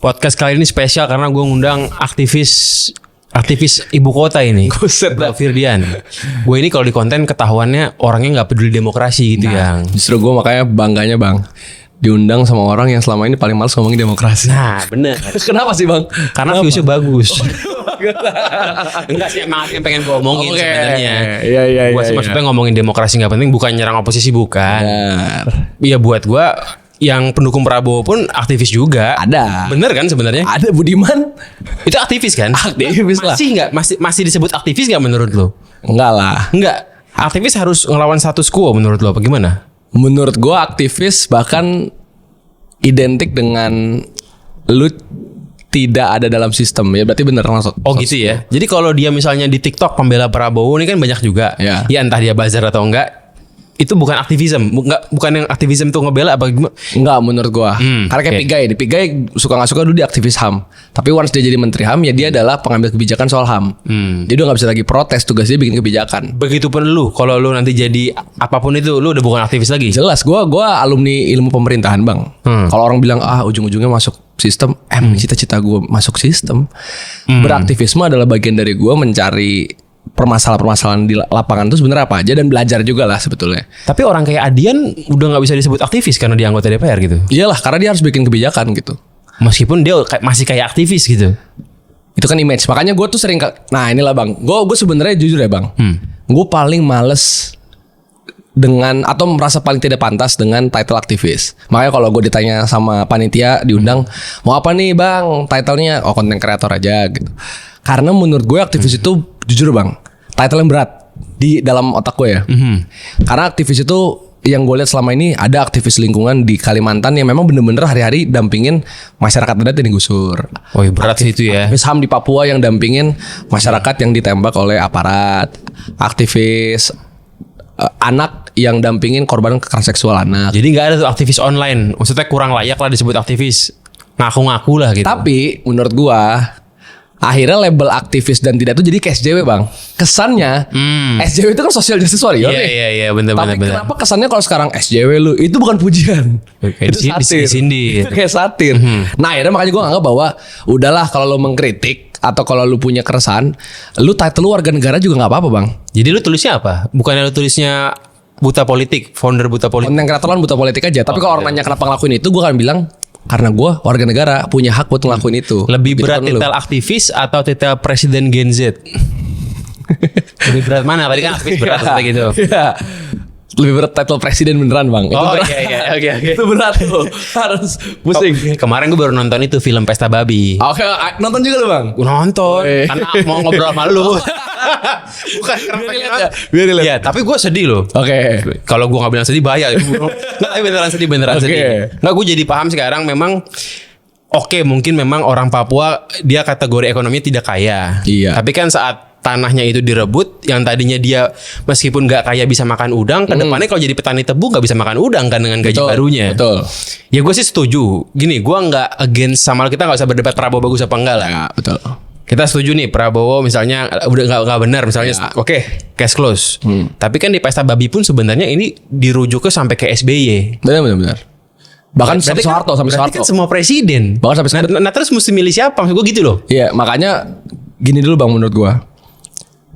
Podcast kali ini spesial karena gue ngundang aktivis ibu kota ini. Bro Firdian. Gue ini kalau di konten ketahuannya orangnya nggak peduli demokrasi gitu yang. Justru gue makanya bangganya bang, diundang sama orang yang selama ini paling males ngomongin demokrasi. Nah bener. Kenapa sih bang? Karena viewsnya bagus. Enggak sih, emang yang pengen gue omongin sebenarnya. Iya. Gue sih maksudnya ngomongin demokrasi nggak penting, bukan nyerang oposisi, bukan. Iya buat gue yang pendukung Prabowo pun aktivis juga. Ada. Bener kan sebenarnya? Ada Budiman. Itu aktivis kan? Aktivis lah. Masih nggak? Masih disebut aktivis nggak menurut lo? Enggak lah. Enggak. Aktivis harus ngelawan status quo menurut lo apa gimana? Menurut gue aktivis bahkan identik dengan lu tidak ada dalam sistem ya, berarti bener maksud. Oh gitu ya. Jadi kalau dia misalnya di TikTok pembela Prabowo ini kan banyak juga. Ya. Ya entah dia buzzer atau enggak. Itu bukan aktivisme, bukan yang aktivisme tuh ngebela apa gimana? Enggak menurut gua. Karena kayak Pigai, di Pigai suka nggak suka dulu dia aktivis HAM. Tapi once dia jadi menteri HAM ya dia adalah pengambil kebijakan soal HAM. Dia udah nggak bisa lagi protes, tugas dia bikin kebijakan. Begitupun lu, kalau lu nanti jadi apapun itu, lu udah bukan aktivis lagi. Jelas, gua alumni ilmu pemerintahan bang. Kalau orang bilang ujung-ujungnya masuk sistem, cita-cita gua masuk sistem. Beraktivisme adalah bagian dari gua mencari permasalahan di lapangan itu sebenarnya apa aja dan belajar juga lah sebetulnya. Tapi orang kayak Adian udah nggak bisa disebut aktivis karena dia anggota DPR gitu. Iyalah, karena dia harus bikin kebijakan gitu. Meskipun dia masih kayak aktivis gitu. Itu kan image. Makanya gue tuh sering, nah inilah bang, gue sebenarnya jujur ya bang, gue paling males dengan atau merasa paling tidak pantas dengan title aktivis. Makanya kalau gue ditanya sama panitia diundang, mau apa nih bang titlenya? Oh konten kreator aja gitu. Karena menurut gue aktivis itu jujur bang, title yang berat di dalam otak gue ya. Karena aktivis itu yang gue lihat selama ini ada aktivis lingkungan di Kalimantan yang memang bener-bener hari-hari dampingin masyarakat adat yang digusur. Oh iya, berat sih itu ya. Aktivis HAM di Papua yang dampingin masyarakat yang ditembak oleh aparat. Aktivis anak yang dampingin korban kekerasan seksual anak. Jadi nggak ada tuh aktivis online. Maksudnya kurang layak lah disebut aktivis. Ngaku-ngaku lah gitu. Tapi menurut gua akhirnya label aktivis dan tidak itu jadi kayak SJW bang. Kesannya SJW itu kan social justice warrior nih. Iya bener. Tapi kenapa kesannya kalau sekarang SJW lu itu bukan pujian. Kayak itu satir. disindir. Kayak satir. Nah akhirnya makanya gue anggap bahwa udahlah kalau lu mengkritik atau kalau lu punya keresahan, lu title lu warga negara juga nggak apa-apa bang. Jadi lu tulisnya apa? Bukannya lu tulisnya Buta Politik, founder Buta Politik? Konten kreator kan buta politik aja. Tapi kalau orang nanya kenapa ngelakuin itu, gue akan bilang karena gue warga negara punya hak buat ngelakuin itu. Lebih gitu berat kan titel aktivis atau titel presiden Gen Z? Lebih berat mana? Tadi kan aktivis berat kayak gitu. Iya. Lebih berat title presiden beneran bang. Itu berat. Iya. Oke. Itu berat tuh. Harus pusing. Kemarin gue baru nonton itu film Pesta Babi. Oke, nonton juga lu bang? Gue nonton karena mau ngobrol sama lu. Bukan Biar dilihat. Ya, tapi gue sedih loh. Oke. Kalau gue nggak bilang sedih bahaya. Nggak, tapi beneran sedih. Nggak, gue jadi paham sekarang memang. Oke, mungkin memang orang Papua dia kategori ekonominya tidak kaya. Iya. Tapi kan saat tanahnya itu direbut, yang tadinya dia meskipun nggak kaya bisa makan udang, kedepannya kalau jadi petani tebu nggak bisa makan udang kan dengan gaji barunya. Betul. Ya gue sih setuju. Gini, gue nggak against sama kita nggak usah berdebat Prabowo bagus apa enggak lah. Ya, betul. Kita setuju nih Prabowo misalnya udah nggak benar misalnya, oke, case close. Tapi kan di Pesta Babi pun sebenarnya ini dirujuk ke sampai ke SBY. Benar. Bahkan sampai Soeharto, kan semua presiden. Bahkan sampai sekarang. Nah terus mesti milih siapa? Maksud gue gitu loh. Iya, makanya gini dulu bang menurut gue.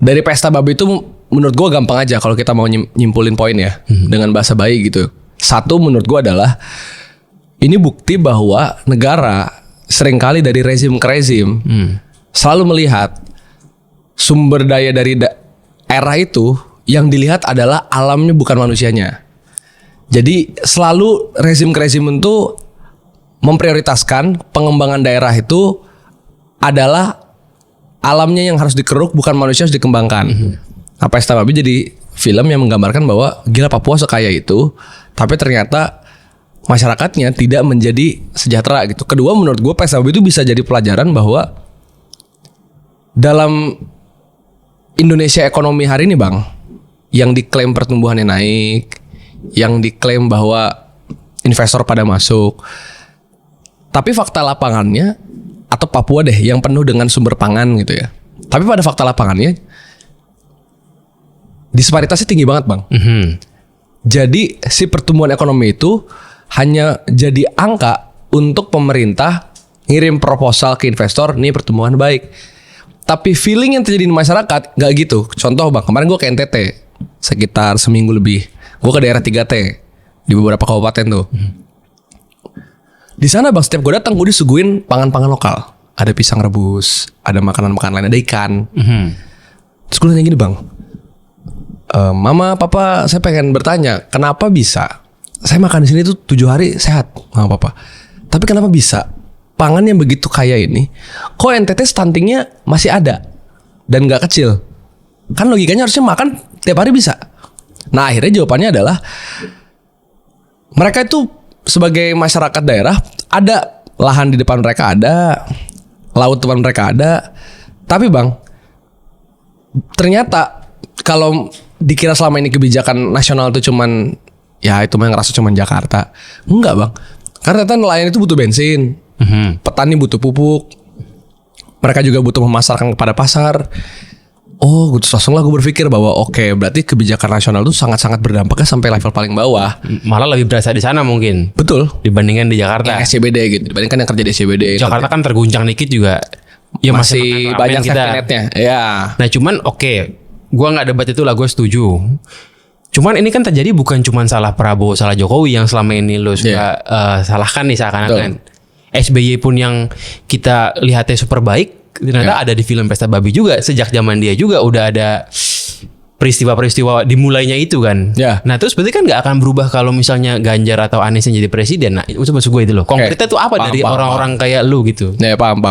Dari Pesta Babi itu menurut gue gampang aja kalau kita mau nyimpulin poin ya dengan bahasa bayi gitu. Satu menurut gue adalah ini bukti bahwa negara seringkali dari rezim ke rezim selalu melihat sumber daya dari era itu yang dilihat adalah alamnya bukan manusianya. Jadi selalu rezim ke rezim itu memprioritaskan pengembangan daerah itu adalah alamnya yang harus dikeruk, bukan manusia harus dikembangkan. Pesta Babi jadi film yang menggambarkan bahwa gila Papua sekaya itu, tapi ternyata masyarakatnya tidak menjadi sejahtera gitu. Kedua menurut gue Pesta Babi itu bisa jadi pelajaran bahwa dalam Indonesia ekonomi hari ini bang, yang diklaim pertumbuhannya naik, yang diklaim bahwa investor pada masuk, tapi fakta lapangannya atau Papua deh yang penuh dengan sumber pangan gitu ya. Tapi pada fakta lapangannya disparitasnya tinggi banget bang. Jadi si pertumbuhan ekonomi itu hanya jadi angka untuk pemerintah ngirim proposal ke investor, nih pertumbuhan baik. Tapi feeling yang terjadi di masyarakat nggak gitu. Contoh bang, kemarin gue ke NTT sekitar seminggu lebih. Gue ke daerah 3T di beberapa kabupaten tuh. Di sana bang, setiap gue datang gue disuguhin pangan-pangan lokal. Ada pisang rebus, ada makanan-makanan lain, ada ikan. Terus gue nanya gini bang, Mama, Papa, saya pengen bertanya, kenapa bisa saya makan di sini tuh 7 hari sehat, Mama, Papa. Tapi kenapa bisa pangan yang begitu kaya ini, kok NTT stuntingnya masih ada dan nggak kecil? Kan logikanya harusnya makan tiap hari bisa. Nah akhirnya jawabannya adalah mereka itu sebagai masyarakat daerah, ada lahan di depan mereka, ada laut depan mereka, ada. Tapi bang, ternyata kalau dikira selama ini kebijakan nasional itu cuman ya itu yang ngerasa cuman Jakarta, enggak bang. Karena ternyata nelayan itu butuh bensin. Petani butuh pupuk. Mereka juga butuh memasarkan kepada pasar. Oh, langsung lah gue berpikir bahwa oke, berarti kebijakan nasional itu sangat-sangat berdampaknya sampai level paling bawah. Malah lebih berasa di sana mungkin. Betul. Dibandingkan di Jakarta. Yang SCBD gitu. Dibandingkan yang kerja di SCBD. Jakarta kan terguncang dikit juga. Ya masih banyak safety netnya. Ya. Nah cuman oke, gue nggak debat itu lah, gue setuju. Cuman ini kan terjadi bukan cuma salah Prabowo, salah Jokowi yang selama ini lo suka salahkan nih seakan-akan. SBY pun yang kita lihatnya super baik, ternyata ada di film Pesta Babi juga. Sejak zaman dia juga udah ada peristiwa-peristiwa dimulainya itu kan. Nah terus berarti kan nggak akan berubah kalau misalnya Ganjar atau Anies yang jadi presiden. Nah itu maksud gue itu loh. Konkretnya tuh apa dari orang-orang kayak lu gitu? Ya paham.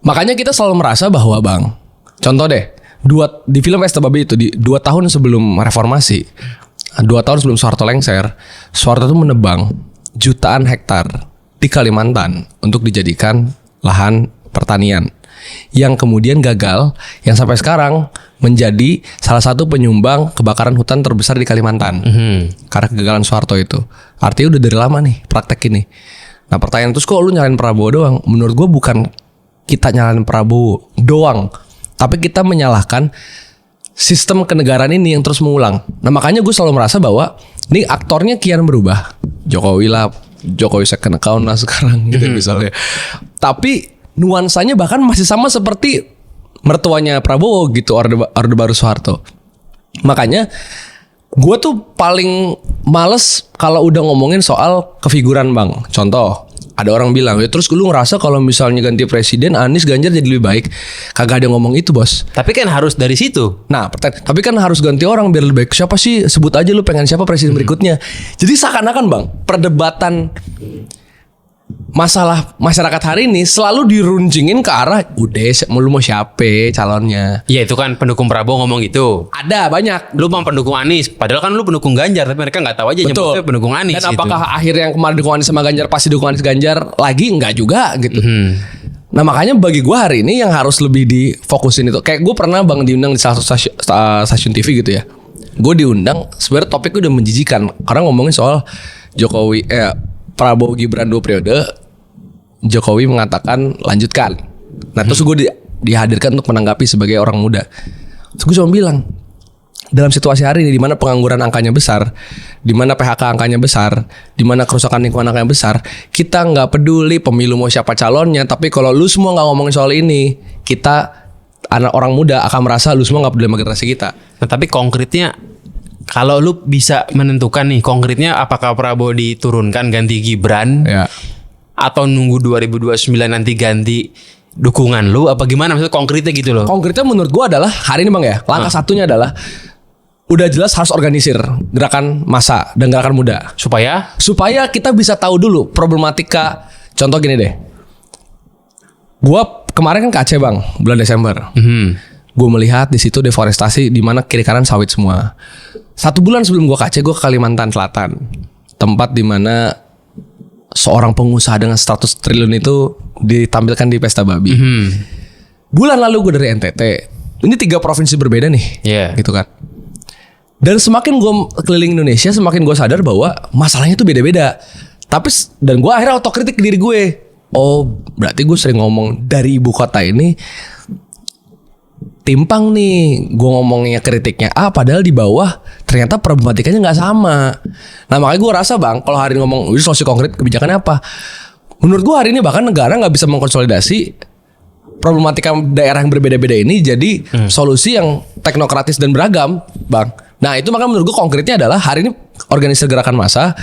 Makanya kita selalu merasa bahwa bang, contoh deh, di film Pesta Babi itu di 2 tahun sebelum reformasi, 2 tahun sebelum Soeharto lengser, Soeharto itu menebang jutaan hektar di Kalimantan untuk dijadikan lahan pertanian yang kemudian gagal, yang sampai sekarang menjadi salah satu penyumbang kebakaran hutan terbesar di Kalimantan karena kegagalan Soeharto itu. Artinya udah dari lama nih praktek ini. Nah pertanyaan terus, kok lu nyalain Prabowo doang? Menurut gue bukan kita nyalain Prabowo doang, tapi kita menyalahkan sistem kenegaraan ini yang terus mengulang. Nah makanya gue selalu merasa bahwa ini aktornya kian berubah. Jokowi second account lah sekarang gitu misalnya. Tapi nuansanya bahkan masih sama seperti mertuanya Prabowo gitu, Orde Baru Soeharto. Makanya gue tuh paling males kalau udah ngomongin soal kefiguran bang. Contoh, ada orang bilang, ya terus lu ngerasa kalau misalnya ganti presiden Anies Ganjar jadi lebih baik. Kagak ada ngomong itu bos. Tapi kan harus dari situ. Nah tapi kan harus ganti orang biar lebih baik. Siapa sih, sebut aja lu pengen siapa presiden berikutnya. Jadi seakan-akan bang, perdebatan masalah masyarakat hari ini selalu dirunjingin ke arah udah lu mau siapa calonnya. Ya itu kan pendukung Prabowo ngomong gitu. Ada banyak. Lu mau pendukung Anies, padahal kan lu pendukung Ganjar, tapi mereka nggak tahu aja nyebutnya pendukung Anies. Dan apakah akhirnya yang kemarin dukung Anies sama Ganjar pasti dukung Anies Ganjar lagi? Enggak juga gitu. Nah makanya bagi gue hari ini yang harus lebih difokusin itu, kayak gue pernah bang diundang di salah satu stasiun TV gitu ya. Gue diundang, sebenarnya topiknya udah menjijikan karena ngomongin soal Prabowo Gibran 2 periode, Jokowi mengatakan lanjutkan. Nah terus gue dihadirkan untuk menanggapi sebagai orang muda. Terus gue cuma bilang, dalam situasi hari ini di mana pengangguran angkanya besar, di mana PHK angkanya besar, di mana kerusakan lingkungan angkanya besar, kita nggak peduli pemilu mau siapa calonnya, tapi kalau lu semua nggak ngomongin soal ini, kita anak orang muda akan merasa lu semua nggak peduli sama generasi kita. Nah tapi konkretnya, kalau lu bisa menentukan nih konkretnya apakah Prabowo diturunkan ganti Gibran atau nunggu 2029 nanti ganti dukungan lu apa gimana, maksudnya konkretnya gitu loh. Konkretnya menurut gua adalah hari ini bang ya, langkah satunya adalah udah jelas harus organisir gerakan massa dan gerakan muda supaya kita bisa tahu dulu problematika. Contoh gini deh, gua kemarin kan ke Aceh bang, bulan Desember. Gue melihat di situ deforestasi di mana kiri kanan sawit semua. 1 bulan sebelum gue ke Aceh, gue ke Kalimantan Selatan, tempat di mana seorang pengusaha dengan 100 triliun itu ditampilkan di Pesta Babi. Bulan lalu gue dari NTT. Ini 3 provinsi berbeda nih, gitu kan. Dan semakin gue keliling Indonesia, semakin gue sadar bahwa masalahnya tuh beda-beda. Dan gue akhirnya otokritik ke diri gue. Oh, berarti gue sering ngomong dari ibu kota ini timpang nih, gue ngomongnya kritiknya padahal di bawah ternyata problematikanya nggak sama. Nah makanya gue rasa bang, kalau hari ini ngomong solusi konkret kebijakannya apa, menurut gue hari ini bahkan negara nggak bisa mengkonsolidasi problematika daerah yang berbeda-beda ini jadi solusi yang teknokratis dan beragam, Bang. Nah itu makanya menurut gue konkretnya adalah hari ini organisasi gerakan massa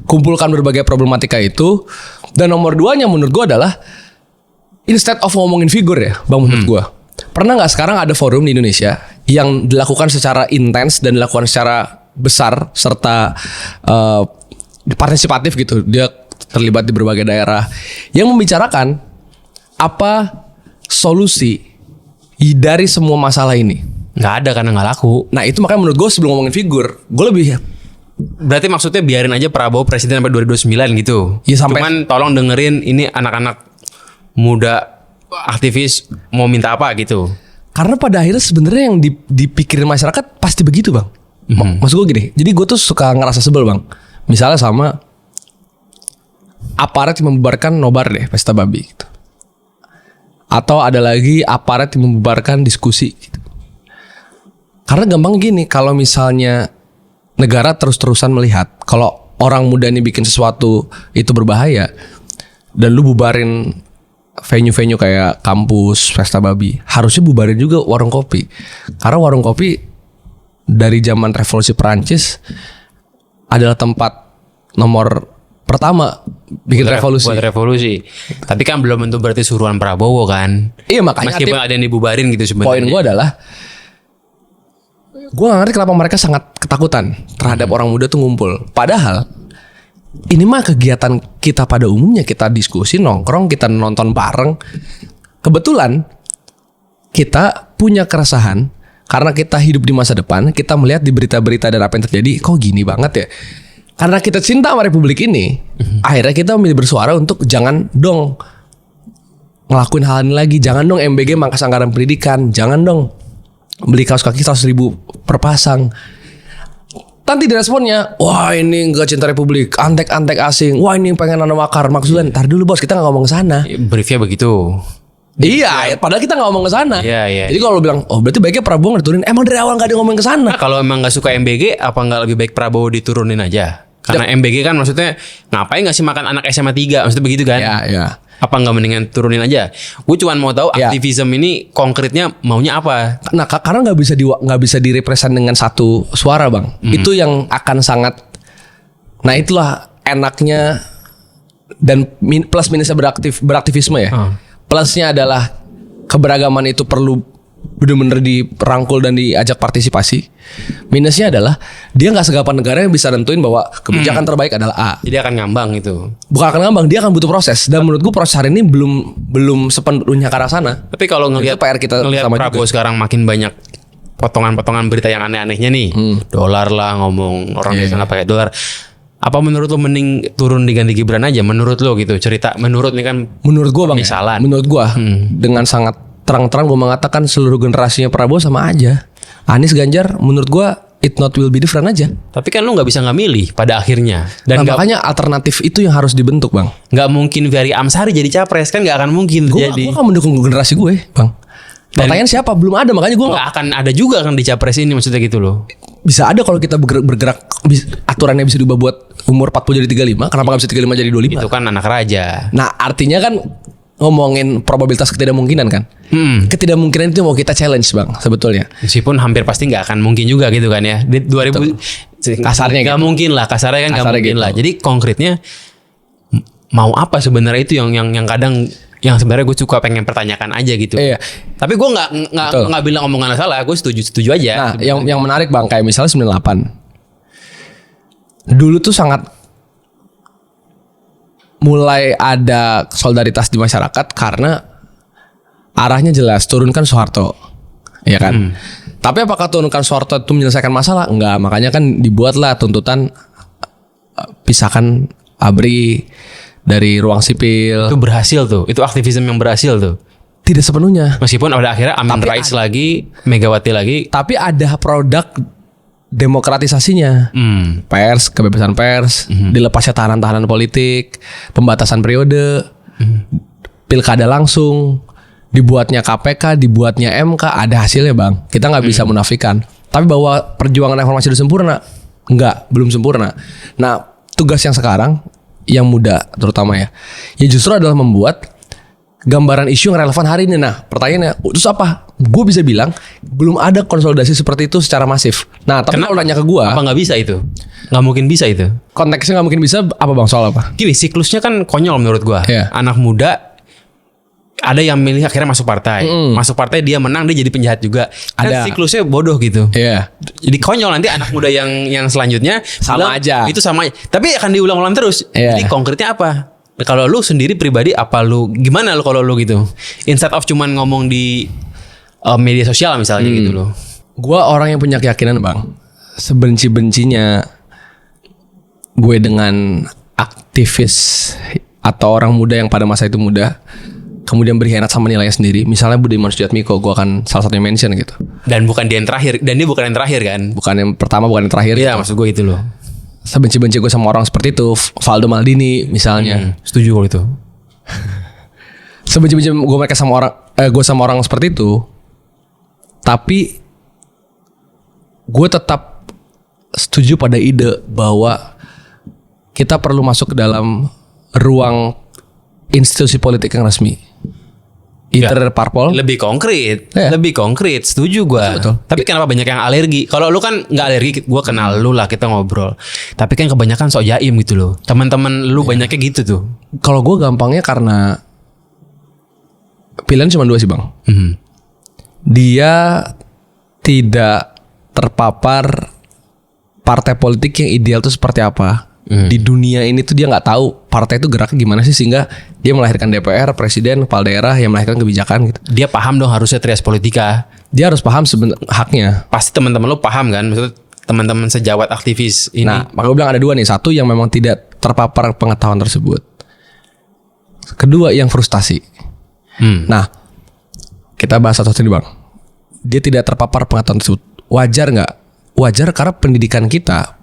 kumpulkan berbagai problematika itu, dan nomor 2-nya menurut gue adalah instead of ngomongin figur ya, Bang, menurut gue pernah nggak sekarang ada forum di Indonesia yang dilakukan secara intens dan dilakukan secara besar serta partisipatif gitu, dia terlibat di berbagai daerah yang membicarakan apa solusi dari semua masalah ini? Nggak ada karena nggak laku. Nah itu makanya menurut gue sebelum ngomongin figur, gue lebih Berarti maksudnya biarin aja Prabowo presiden sampai 2029 gitu. Ya, sampai... Cuman tolong dengerin ini anak-anak muda aktivis mau minta apa gitu. Karena pada akhirnya sebenarnya yang dipikirin masyarakat pasti begitu, Bang. Maksud gue gini, jadi gue tuh suka ngerasa sebel, Bang. Misalnya sama aparat yang membubarkan nobar deh, pesta babi gitu. Atau ada lagi aparat yang membubarkan diskusi gitu. Karena gampang gini, kalau misalnya negara terus-terusan melihat kalau orang muda ini bikin sesuatu itu berbahaya, dan lu bubarin venue-venue kayak kampus, pesta babi, harusnya bubarin juga warung kopi. Karena warung kopi dari zaman revolusi Perancis adalah tempat nomor pertama bikin revolusi. Buat revolusi. Tapi kan belum tentu berarti suruhan Prabowo kan. Iya makanya meskipun ada yang dibubarin gitu sebenarnya. Poin gue adalah gue gak ngerti kenapa mereka sangat ketakutan terhadap orang muda tuh ngumpul. Padahal ini mah kegiatan kita pada umumnya, kita diskusi, nongkrong, kita nonton bareng. Kebetulan kita punya keresahan karena kita hidup di masa depan, kita melihat di berita-berita dan apa yang terjadi, kok gini banget ya. Karena kita cinta sama republik ini, akhirnya kita memilih bersuara untuk jangan dong ngelakuin hal ini lagi, jangan dong MBG mangkas anggaran pendidikan, jangan dong beli kaos kaki 100.000 per pasang. Nanti diresponnya, wah ini nggak cinta republik, antek-antek asing, wah ini pengen nanam makar. Maksudnya, ntar dulu bos, kita nggak ngomong ke sana. Briefnya begitu. Iya, padahal kita nggak ngomong ke sana. Iya. Jadi kalau lu bilang, oh berarti baiknya Prabowo diturunin. Emang dari awal nggak ada ngomong ke sana. Nah, kalau emang nggak suka MBG, apa nggak lebih baik Prabowo diturunin aja? Karena MBG kan maksudnya ngapain nggak sih makan anak SMA 3, maksudnya begitu kan? Iya. Apa nggak mendingan turunin aja? Gue cuma mau tahu aktivisme ini konkretnya maunya apa? Nah, karena nggak bisa direpresent dengan satu suara, Bang. Itu yang akan sangat. Nah itulah enaknya dan plus minusnya beraktivisme ya. Plusnya adalah keberagaman itu perlu benar-benar dirangkul dan diajak partisipasi. Minusnya adalah dia nggak segampang negara yang bisa nentuin bahwa kebijakan terbaik adalah A. Jadi akan ngambang itu. Bukan akan ngambang, dia akan butuh proses. Dan menurut gue proses hari ini belum sepenuhnya ke arah sana. Tapi kalau ngelihat PR kita sama Prabowo juga. sekarang makin banyak potongan-potongan berita yang aneh-anehnya nih. Dolar lah, ngomong orang di sana pakai dolar. Apa menurut lo mending turun diganti Gibran aja? Menurut lo gitu cerita. Menurut nih kan. Menurut gue, Bang. Misalan. Menurut gue dengan sangat terang-terang gue mengatakan seluruh generasinya Prabowo sama aja. Anies, Ganjar, menurut gue it not will be different aja. Tapi kan lo nggak bisa nggak milih pada akhirnya. Dan makanya alternatif itu yang harus dibentuk, Bang. Nggak mungkin Ferry Amsari jadi capres, kan nggak akan mungkin terjadi. Gue akan mendukung generasi gue, Bang. Pertanyaan siapa? Belum ada, makanya gue nggak akan ada juga kan di capres ini, maksudnya gitu loh. Bisa ada kalau kita bergerak aturannya bisa diubah buat umur 40 jadi 35. Kenapa nggak bisa 35 jadi 25? Itu kan anak raja. Nah artinya kan ngomongin probabilitas ketidakmungkinan kan. Ketidakmungkinan itu mau kita challenge, Bang, sebetulnya. Meskipun hampir pasti nggak akan mungkin juga gitu kan ya. Di 2000 kasarnya nggak gitu. mungkin lah, kasarnya kan nggak mungkin gitu. lah. Jadi konkretnya mau apa sebenarnya itu yang kadang yang sebenarnya gue suka pengen pertanyakan aja gitu. Iya. Tapi gue nggak bilang omongan salah, gue setuju aja. Nah, yang menarik, Bang, kayak misalnya 98. Dulu tuh sangat mulai ada solidaritas di masyarakat karena arahnya jelas, turunkan Soeharto. Iya kan? Tapi apakah turunkan Soeharto itu menyelesaikan masalah? Enggak, makanya kan dibuatlah tuntutan pisahkan ABRI dari ruang sipil. Itu berhasil tuh. Itu aktivisme yang berhasil tuh. Tidak sepenuhnya. Meskipun pada akhirnya Amin Rais lagi, Megawati lagi. Tapi ada produk demokratisasinya. Pers, kebebasan pers, dilepasnya tahanan-tahanan politik, pembatasan periode, pilkada langsung, dibuatnya KPK, dibuatnya MK, ada hasilnya, Bang. Kita nggak bisa menafikan. Tapi bahwa perjuangan reformasi sudah sempurna, belum sempurna. Nah, tugas yang sekarang yang muda terutama ya justru adalah membuat gambaran isu yang relevan hari ini. Nah pertanyaannya terus apa? Gue bisa bilang belum ada konsolidasi seperti itu secara masif. Nah tapi kalau nanya ke gue, apa nggak bisa itu? Nggak mungkin bisa itu. Konteksnya nggak mungkin bisa apa bang, soal apa? Gini, siklusnya kan konyol menurut gue. Iya. Anak muda ada yang milih akhirnya masuk partai. Masuk partai dia menang, dia jadi penjahat juga. Kan siklusnya bodoh gitu. Iya. Jadi konyol, nanti anak muda yang selanjutnya sama bilang, aja. Itu sama aja. Tapi akan diulang-ulang terus. Iya. Jadi konkretnya apa? Kalau lu sendiri pribadi gimana lu kalau lu gitu? Instead of cuman ngomong di media sosial misalnya gitu loh. Gua orang yang punya keyakinan bang, sebenci-bencinya gue dengan aktivis atau orang muda yang pada masa itu muda kemudian berkhianat sama nilainya sendiri. Misalnya Budiman Sujatmiko, gue akan salah satunya mention gitu. Dan bukan dia yang terakhir, dan dia bukan yang terakhir kan? Bukan yang pertama, bukan yang terakhir. Iya, maksud gue itu loh. Sebenci-benci gue sama orang seperti itu, Valdo Maldini misalnya. Setuju kalau itu. Sebenci-benci gue sama orang seperti itu, tapi gue tetap setuju pada ide bahwa kita perlu masuk ke dalam ruang institusi politik yang resmi. Either parpol. Lebih konkret. Yeah. Lebih konkret. Setuju gue. Betul. Tapi kenapa banyak yang alergi? Kalau lu kan gak alergi, gue kenal lu lah, kita ngobrol. Tapi kan kebanyakan sok jaim gitu loh. Teman-teman lu banyaknya gitu tuh. Kalau gue gampangnya karena pilihan cuma 2 sih bang. Dia tidak terpapar partai politik yang ideal itu seperti apa. Di dunia ini tuh dia nggak tahu partai itu geraknya gimana sih, sehingga dia melahirkan DPR, presiden, kepala daerah yang melahirkan kebijakan gitu. Dia paham dong harusnya trias politika. Dia harus paham haknya. Pasti teman-teman lu paham kan? Maksudnya teman-teman sejawat aktivis ini. Nah, maka gue bilang ada 2 nih. Satu yang memang tidak terpapar pengetahuan tersebut. Kedua yang frustasi. Nah, kita bahas satu-satu nih bang. Dia tidak terpapar pengetahuan tersebut. Wajar nggak? Wajar karena pendidikan kita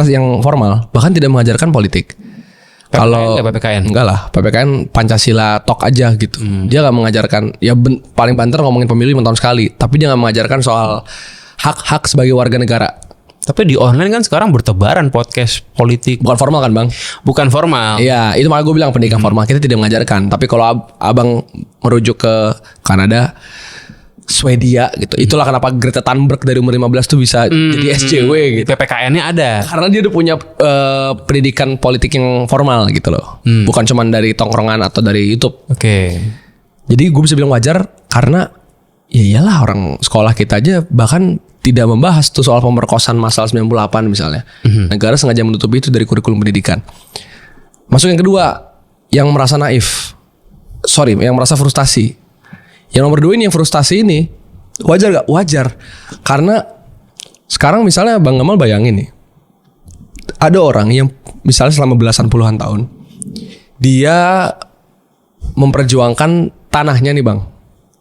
yang formal bahkan tidak mengajarkan politik. Kalau PPKN enggak lah, PPKN Pancasila tok aja gitu. Dia nggak mengajarkan, ya paling banter ngomongin pemilu 5 tahun sekali, tapi dia nggak mengajarkan soal hak-hak sebagai warga negara. Tapi di online kan sekarang bertebaran podcast politik. Bukan formal kan bang? Bukan formal. Iya, itu malah gue bilang pendidikan formal kita tidak mengajarkan. Tapi kalau abang merujuk ke Kanada, Swedia gitu. Itulah kenapa Greta Thunberg dari umur 15 tuh bisa jadi SJW gitu. PPKN-nya ada. Karena dia udah punya pendidikan politik yang formal gitu loh. Bukan cuma dari tongkrongan atau dari YouTube. Oke. Jadi gue bisa bilang wajar karena ya iyalah orang sekolah kita aja bahkan tidak membahas tuh soal pemerkosaan masal 98 misalnya. Negara sengaja menutup itu dari kurikulum pendidikan. Masuk yang kedua, yang merasa naif. Yang merasa frustasi. Yang nomor 2 ini yang frustasi ini wajar gak? Wajar. Karena sekarang misalnya Bang Gamal bayangin nih, ada orang yang misalnya selama belasan puluhan tahun dia memperjuangkan tanahnya nih bang,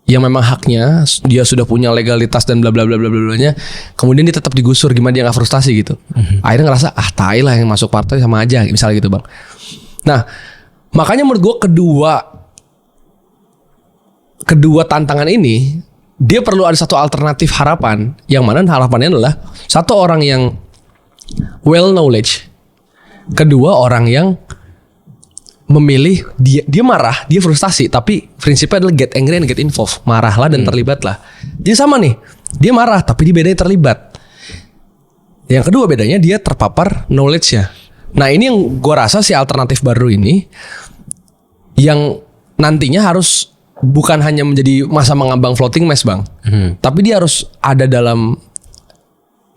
yang memang haknya, dia sudah punya legalitas dan bla bla bla bla bla nya, kemudian dia tetap digusur. Gimana dia nggak frustasi gitu? Akhirnya ngerasa tai lah yang masuk partai sama aja misalnya gitu bang. Nah makanya menurut gue kedua tantangan ini dia perlu ada satu alternatif harapan, yang mana harapannya adalah satu orang yang well knowledge, kedua orang yang memilih dia marah, dia frustasi, tapi prinsipnya adalah get angry and get involved, marahlah dan terlibatlah. Jadi sama nih, dia marah tapi dia bedanya terlibat. Yang kedua bedanya dia terpapar knowledge-nya. Nah ini yang gue rasa si alternatif baru ini yang nantinya harus bukan hanya menjadi masa mengambang floating mass bang, tapi dia harus ada dalam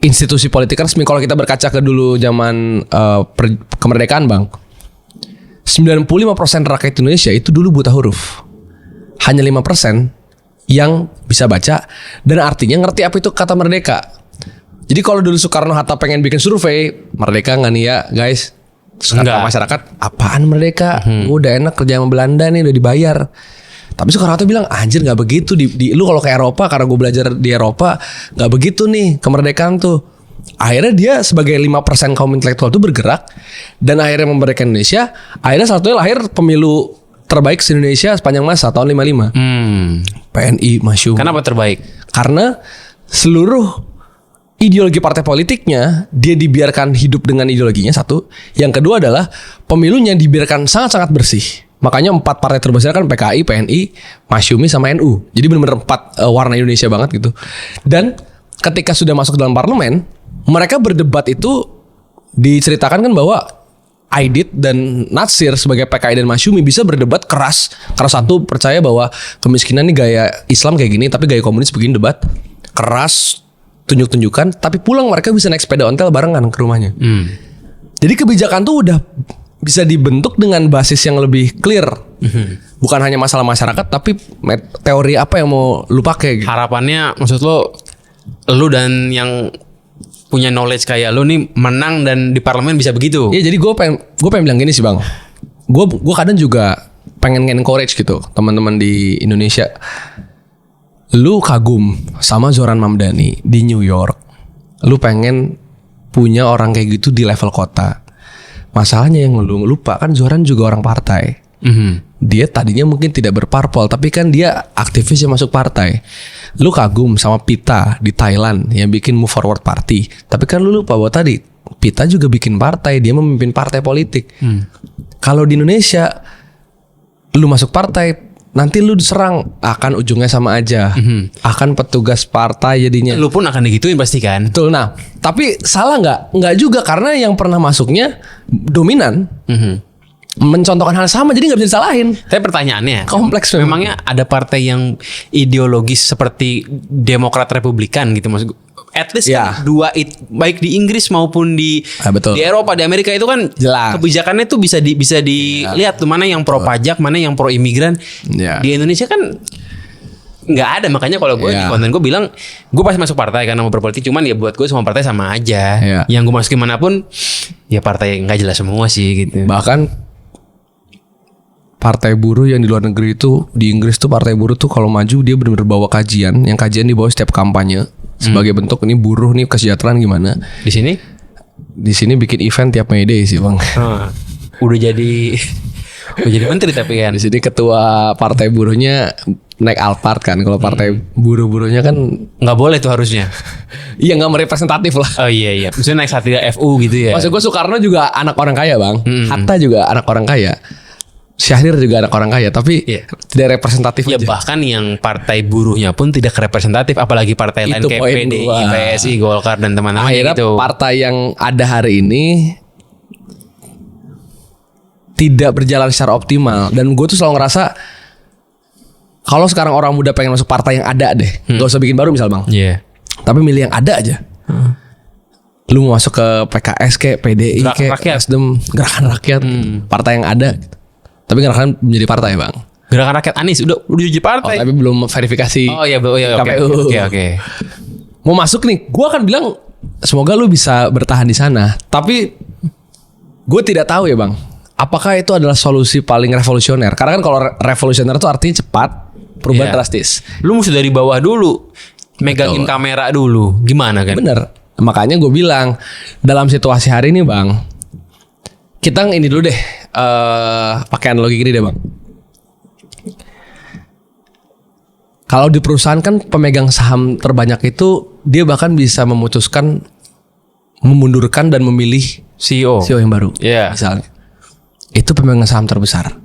institusi politik resmi. Kalau kita berkaca ke dulu zaman kemerdekaan bang, 95% rakyat Indonesia itu dulu buta huruf, hanya 5% yang bisa baca dan artinya ngerti apa itu kata merdeka. Jadi kalau dulu Soekarno-Hatta pengen bikin survei merdeka nggak nih ya guys, terus kata masyarakat apaan merdeka, udah enak kerja sama Belanda nih udah dibayar. Tapi Soekarno-Hatta bilang anjir nggak begitu di lu kalau ke Eropa, karena gue belajar di Eropa nggak begitu nih kemerdekaan tuh. Akhirnya dia sebagai 5% kaum intelektual itu bergerak dan akhirnya memerdekakan Indonesia. Akhirnya satunya lahir pemilu terbaik di Indonesia sepanjang masa tahun 55. PNI Masyum. Kenapa terbaik? Karena seluruh ideologi partai politiknya dia dibiarkan hidup dengan ideologinya satu. Yang kedua adalah pemilunya dibiarkan sangat-sangat bersih. Makanya 4 partai terbesar kan PKI, PNI, Masyumi sama NU. Jadi benar-benar 4 warna Indonesia banget gitu. Dan ketika sudah masuk dalam parlemen, mereka berdebat itu diceritakan kan bahwa Aidit dan Natsir sebagai PKI dan Masyumi bisa berdebat keras. Karena satu percaya bahwa kemiskinan ini gaya Islam kayak gini, tapi gaya komunis begini, debat keras, tunjuk-tunjukkan, tapi pulang mereka bisa naik sepeda ontel barengan ke rumahnya. Jadi kebijakan tuh udah bisa dibentuk dengan basis yang lebih clear. Bukan hanya masalah masyarakat, tapi teori apa yang mau lu pakai gitu. Harapannya maksud lu dan yang punya knowledge kayak lu nih menang dan di parlemen bisa begitu. Iya, jadi gue pengen bilang gini sih bang. Gue kadang juga pengen encourage gitu teman-teman di Indonesia. Lu kagum sama Zoran Mamdani di New York. Lu pengen punya orang kayak gitu di level kota. Masalahnya yang lu lupa kan Zoran juga orang partai. Dia tadinya mungkin tidak berparpol, tapi kan dia aktivis yang masuk partai. Lu kagum sama Pita di Thailand yang bikin Move Forward Party, tapi kan lu lupa bahwa tadi Pita juga bikin partai, dia memimpin partai politik. Kalau di Indonesia lu masuk partai, nanti lu diserang, akan ujungnya sama aja. Akan petugas partai jadinya. Lu pun akan digituin pasti kan. Betul. Nah, tapi salah nggak? Nggak juga, karena yang pernah masuknya dominan. Mencontohkan hal sama, jadi nggak bisa disalahin. Tapi pertanyaannya, Kompleks memang. memangnya ada partai yang ideologis seperti Demokrat Republikan gitu maksud gue? At least Ya. kan baik di Inggris maupun di Betul. di Eropa, di Amerika itu kan Jelas. kebijakannya tuh bisa dilihat tuh mana yang pro pajak, mana yang pro imigran. Ya. Di Indonesia kan nggak ada, makanya kalau gue di Ya. konten gue bilang gue pasti masuk partai karena mau berpolitik, cuman ya buat gue semua partai sama aja. Ya. Yang gue masukin manapun ya partai nggak jelas semua sih gitu. Bahkan partai buruh yang di luar negeri itu, di Inggris tuh partai buruh tuh kalau maju dia benar-benar bawa kajian, yang kajian dibawa setiap kampanye sebagai bentuk ini buruh nih kesejahteraan gimana. Di sini Di sini bikin event tiap May Day sih bang. udah jadi menteri tapi kan. Di sini ketua partai buruhnya naik Alphard kan. Kalau partai buruh-buruhnya kan Nggak boleh tuh harusnya. iya nggak merepresentatif lah. Oh iya. Maksudnya naik Satria FU gitu ya. Maksud gue Soekarno juga anak orang kaya bang. Hatta juga anak orang kaya. Syahrir juga anak orang kaya, tapi Iya. tidak representatif Ya aja. bahkan yang partai buruhnya pun tidak representatif, apalagi partai lain Itu kayak poin PDI, gua. PSI, Golkar dan teman-teman Akhirnya gitu. partai yang ada hari ini tidak berjalan secara optimal. Dan gue tuh selalu ngerasa kalau sekarang orang muda pengen masuk partai yang ada deh, gak usah bikin baru misal bang, Iya. tapi milih yang ada aja. Lu mau masuk ke PKS kayak PDI Gerakan kayak Rakyat. Nasdem, Gerakan Rakyat, partai yang ada gitu. Tapi Gerakan menjadi partai bang. Gerakan Rakyat Anies udah jadi partai. Tapi belum verifikasi. Oh iya, oke. KPU. Oke. Mau masuk nih, gue akan bilang semoga lu bisa bertahan di sana. Tapi gue tidak tahu ya bang, apakah itu adalah solusi paling revolusioner? Karena kan kalau revolusioner itu artinya cepat, perubahan Iya. drastis. Lu mesti dari bawah dulu, megangin Betul. kamera dulu, gimana kan? Bener. Makanya gue bilang dalam situasi hari ini bang, kita ini dulu deh, pakai analogi gini deh bang. Kalau di perusahaan kan pemegang saham terbanyak itu dia bahkan bisa memutuskan memundurkan dan memilih CEO. CEO yang baru. Iya. Misalnya. Itu pemegang saham terbesar.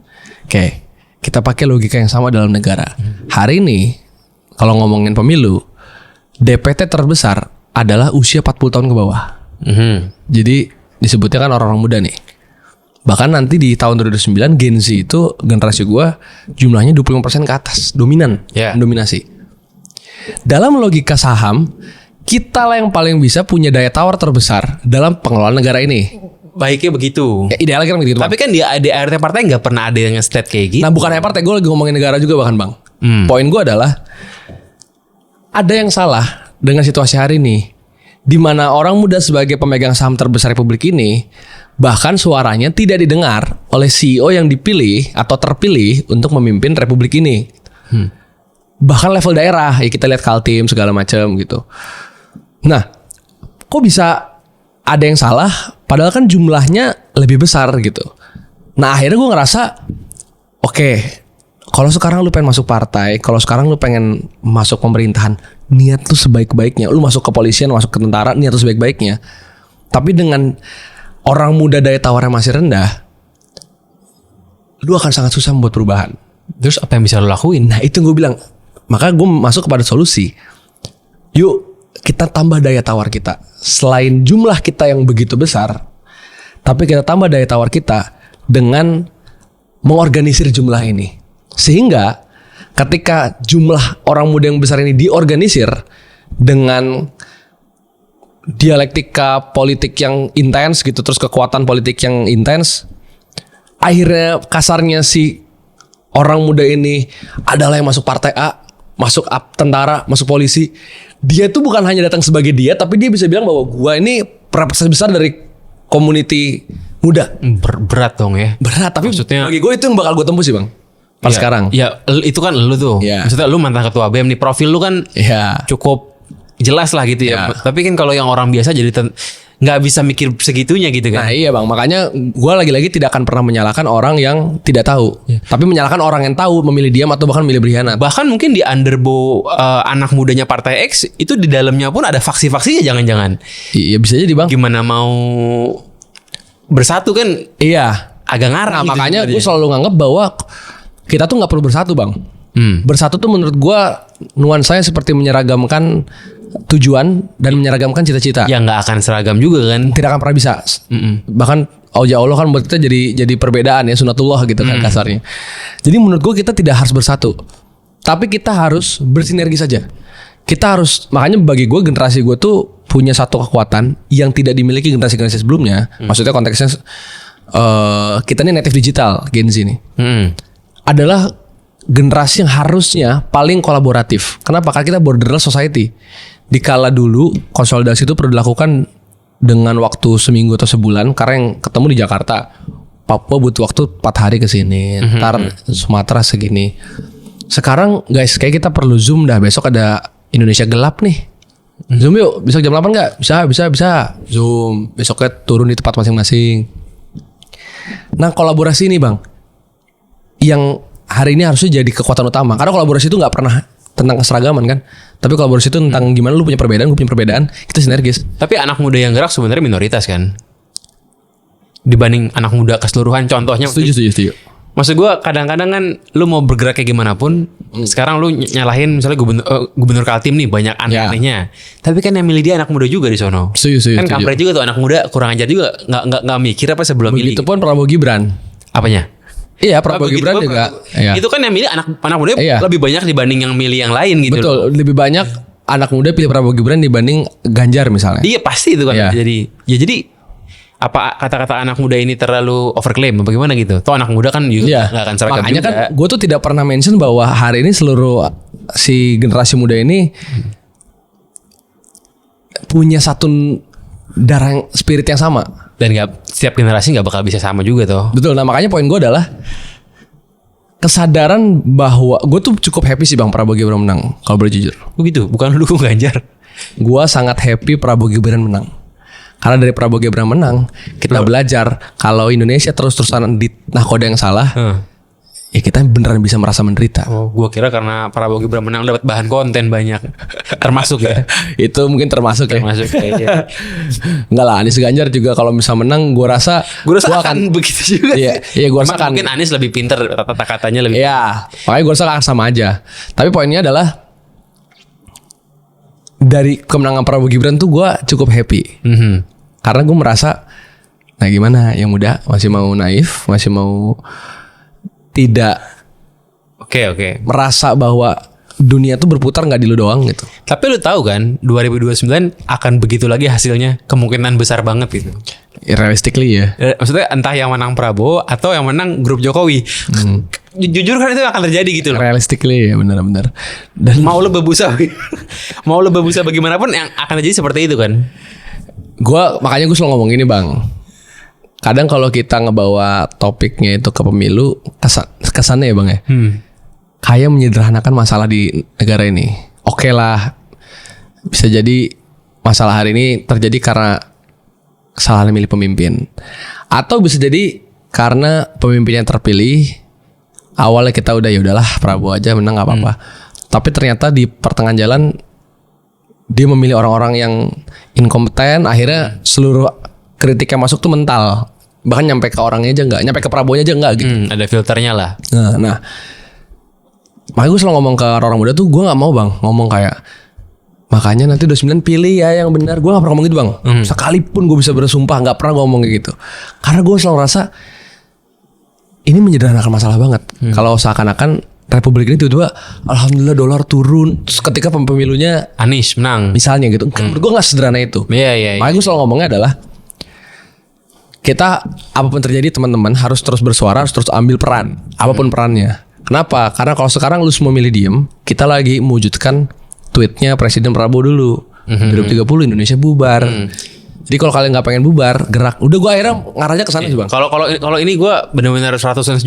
Oke. Kita pakai logika yang sama dalam negara. Hari ini kalau ngomongin pemilu, DPT terbesar adalah usia 40 tahun ke bawah. Jadi disebutnya kan orang-orang muda nih. Bahkan nanti di tahun 2009 Gen Z itu generasi gua jumlahnya 25% ke atas, dominan, Yeah. dominasi. Dalam logika saham, kita lah yang paling bisa punya daya tawar terbesar dalam pengelolaan negara ini. Baiknya begitu. Ya, idealnya kan begitu. Tapi kan di ADRT partai nggak pernah ada yang nge-state kayak gitu. Nah bukan hanya partai, gue lagi ngomongin negara juga bahkan bang. Poin gue adalah ada yang salah dengan situasi hari ini, di mana orang muda sebagai pemegang saham terbesar Republik ini bahkan suaranya tidak didengar oleh CEO yang dipilih atau terpilih untuk memimpin Republik ini. Bahkan level daerah, ya kita lihat Kaltim segala macam gitu. Nah, kok bisa ada yang salah? Padahal kan jumlahnya lebih besar gitu. Nah akhirnya gue ngerasa, oke, kalau sekarang lu pengen masuk partai, kalau sekarang lu pengen masuk pemerintahan, niat lu sebaik-baiknya. Lu masuk ke polisian, masuk ke tentara, niat lu sebaik-baiknya. Tapi dengan orang muda daya tawarnya masih rendah, lu akan sangat susah membuat perubahan. Terus apa yang bisa lo lakuin? Nah itu gue bilang, maka gue masuk kepada solusi. Yuk kita tambah daya tawar kita. Selain jumlah kita yang begitu besar, tapi kita tambah daya tawar kita dengan mengorganisir jumlah ini. Sehingga ketika jumlah orang muda yang besar ini diorganisir dengan dialektika politik yang intens gitu, terus kekuatan politik yang intens, akhirnya kasarnya si orang muda ini adalah yang masuk partai A, masuk tentara, masuk polisi. Dia tuh bukan hanya datang sebagai dia, tapi dia bisa bilang bahwa gua ini representasi besar dari community muda. Berat dong ya. Berat, tapi maksudnya bagi gue itu yang bakal gue tembus sih bang. Pas ya, sekarang. Ya itu kan lu tuh. Ya. Maksudnya lu mantan ketua BEM nih, profil lu kan ya cukup jelas lah gitu ya. Ya. Tapi kan kalau yang orang biasa jadi nggak bisa mikir segitunya gitu kan. Nah iya bang, makanya gue lagi-lagi tidak akan pernah menyalahkan orang yang tidak tahu, tapi menyalahkan orang yang tahu memilih diam atau bahkan memilih berkhianat. Bahkan mungkin di underbow anak mudanya Partai X itu di dalamnya pun ada faksi-faksinya jangan-jangan. Iya bisa jadi bang. Gimana mau bersatu kan? Iya. Agak ngarang. Nah gitu makanya gue sebenarnya. selalu nganggep bahwa kita tuh nggak perlu bersatu bang. Bersatu tuh menurut gue nuansanya seperti menyeragamkan tujuan dan menyeragamkan cita-cita. Ya nggak akan seragam juga kan. Tidak akan pernah bisa. Bahkan aulia Allah kan buat kita jadi perbedaan ya, sunatullah gitu kan kasarnya. Jadi menurut gue kita tidak harus bersatu, tapi kita harus bersinergi saja. Kita harus, makanya bagi gue generasi gue tuh punya satu kekuatan yang tidak dimiliki generasi-generasi sebelumnya. Maksudnya konteksnya kita ini native digital Gen Z nih. Adalah generasi yang harusnya paling kolaboratif. Kenapa? Karena kita borderless society. Dikala dulu konsolidasi itu perlu dilakukan dengan waktu seminggu atau sebulan, karena yang ketemu di Jakarta, Papua butuh waktu 4 hari ke sini, ntar Sumatera segini. Sekarang guys, kayak kita perlu Zoom dah. Besok ada Indonesia gelap nih. Zoom yuk, besok jam 8 nggak? Bisa. Zoom. Besoknya turun di tempat masing-masing. Nah kolaborasi ini bang, yang hari ini harusnya jadi kekuatan utama. Karena kolaborasi itu nggak pernah tentang keseragaman kan, tapi kolaborasi itu tentang gimana lu punya perbedaan, gue punya perbedaan, kita sinergis. Tapi anak muda yang gerak sebenarnya minoritas kan, dibanding anak muda keseluruhan. Contohnya Setuju. maksud gue kadang-kadang kan lu mau bergerak kayak gimana pun, sekarang lu nyalahin misalnya gubernur Kaltim nih banyak aneh-anehnya, tapi kan yang milih dia anak muda juga di sono. Setuju. Kan kampret juga tuh anak muda, kurang ajar juga, nggak mikir apa sebelum milih. Begitu pun Prabowo Gibran. Apanya? Iya, Prabowo Gibran juga. Iya. Itu kan yang milih anak muda Iya. lebih banyak dibanding yang milih yang lain gitu. Betul, lebih banyak anak muda pilih Prabowo Gibran dibanding Ganjar misalnya. Iya pasti itu kan. Iya. Jadi apa kata-kata anak muda ini terlalu overclaim bagaimana gitu? Toh anak muda kan juga Iya. nggak akan seragam Makanya juga. kan gue tuh tidak pernah mention bahwa hari ini seluruh si generasi muda ini punya satu darah spirit yang sama. Dan setiap generasi nggak bakal bisa sama juga toh. Betul. Nah makanya poin gue adalah kesadaran bahwa gue tuh cukup happy sih bang Prabowo Gibran menang. Kalau boleh jujur, Begitu, bukan lu dukung Ganjar. gue sangat happy Prabowo Gibran menang. Karena dari Prabowo Gibran menang, kita belajar kalau Indonesia terus-terusan di nahkoda yang salah, ya kita beneran bisa merasa menderita. Oh, gua kira karena Prabowo Gibran menang dapat bahan konten banyak. Termasuk ya. Itu mungkin termasuk ya. Termasuk kayaknya. Enggak lah, Anies Ganjar juga kalau bisa menang, gue rasa Gua akan begitu juga sih. Iya, gue rasa Memang akan. mungkin Anies lebih pintar, kata-katanya lebih. Iya, makanya gue rasa akan sama aja. Tapi poinnya adalah dari kemenangan Prabowo Gibran tuh gue cukup happy. Karena gue merasa, nah gimana yang muda masih mau naif, masih mau tidak Oke. merasa bahwa dunia tuh berputar nggak di lu doang gitu. Tapi lu tahu kan 2029 akan begitu lagi hasilnya, kemungkinan besar banget gitu. Realistically ya. Maksudnya entah yang menang Prabowo atau yang menang grup Jokowi. Jujur kan itu akan terjadi gitu loh. Realistically ya benar-benar. Dan Mau lu bebusa bagaimanapun yang akan terjadi seperti itu kan. makanya gue selalu ngomong gini bang. Kadang kalau kita ngebawa topiknya itu ke pemilu, kesannya ya bang ya, kayak menyederhanakan masalah di negara ini. Oke lah, bisa jadi masalah hari ini terjadi karena kesalahan milih pemimpin, atau bisa jadi karena pemimpin yang terpilih awalnya kita udah ya udahlah Prabowo aja menang nggak apa-apa, tapi ternyata di pertengahan jalan dia memilih orang-orang yang inkompeten, akhirnya seluruh kritik yang masuk tuh mental. Bahkan nyampe ke orangnya aja enggak, nyampe ke Prabowo-nya aja enggak gitu. Ada filternya lah. Nah, makanya gue selalu ngomong ke orang muda tuh, gue gak mau bang ngomong kayak makanya nanti 29 pilih ya yang benar. Gue gak pernah ngomong gitu bang. Sekalipun gue bisa bersumpah gak pernah ngomong kayak gitu. Karena gue selalu rasa ini menyederhanakan masalah banget. Kalau seakan-akan Republik ini tiba-tiba alhamdulillah dolar turun, terus ketika pemilunya Anies menang misalnya gitu. Menurut gue gak sederhana itu. Iya. Makanya gue selalu ngomongnya adalah kita apapun terjadi teman-teman harus terus bersuara, harus terus ambil peran apapun perannya. Kenapa? Karena kalau sekarang lu semua milih diem, kita lagi mewujudkan tweetnya Presiden Prabowo dulu. 2030 Indonesia bubar. Jadi kalau kalian nggak pengen bubar, gerak. Udah gue akhirnya ngarahnya ke sana sih bang. Kalau ini gue benar-benar 100%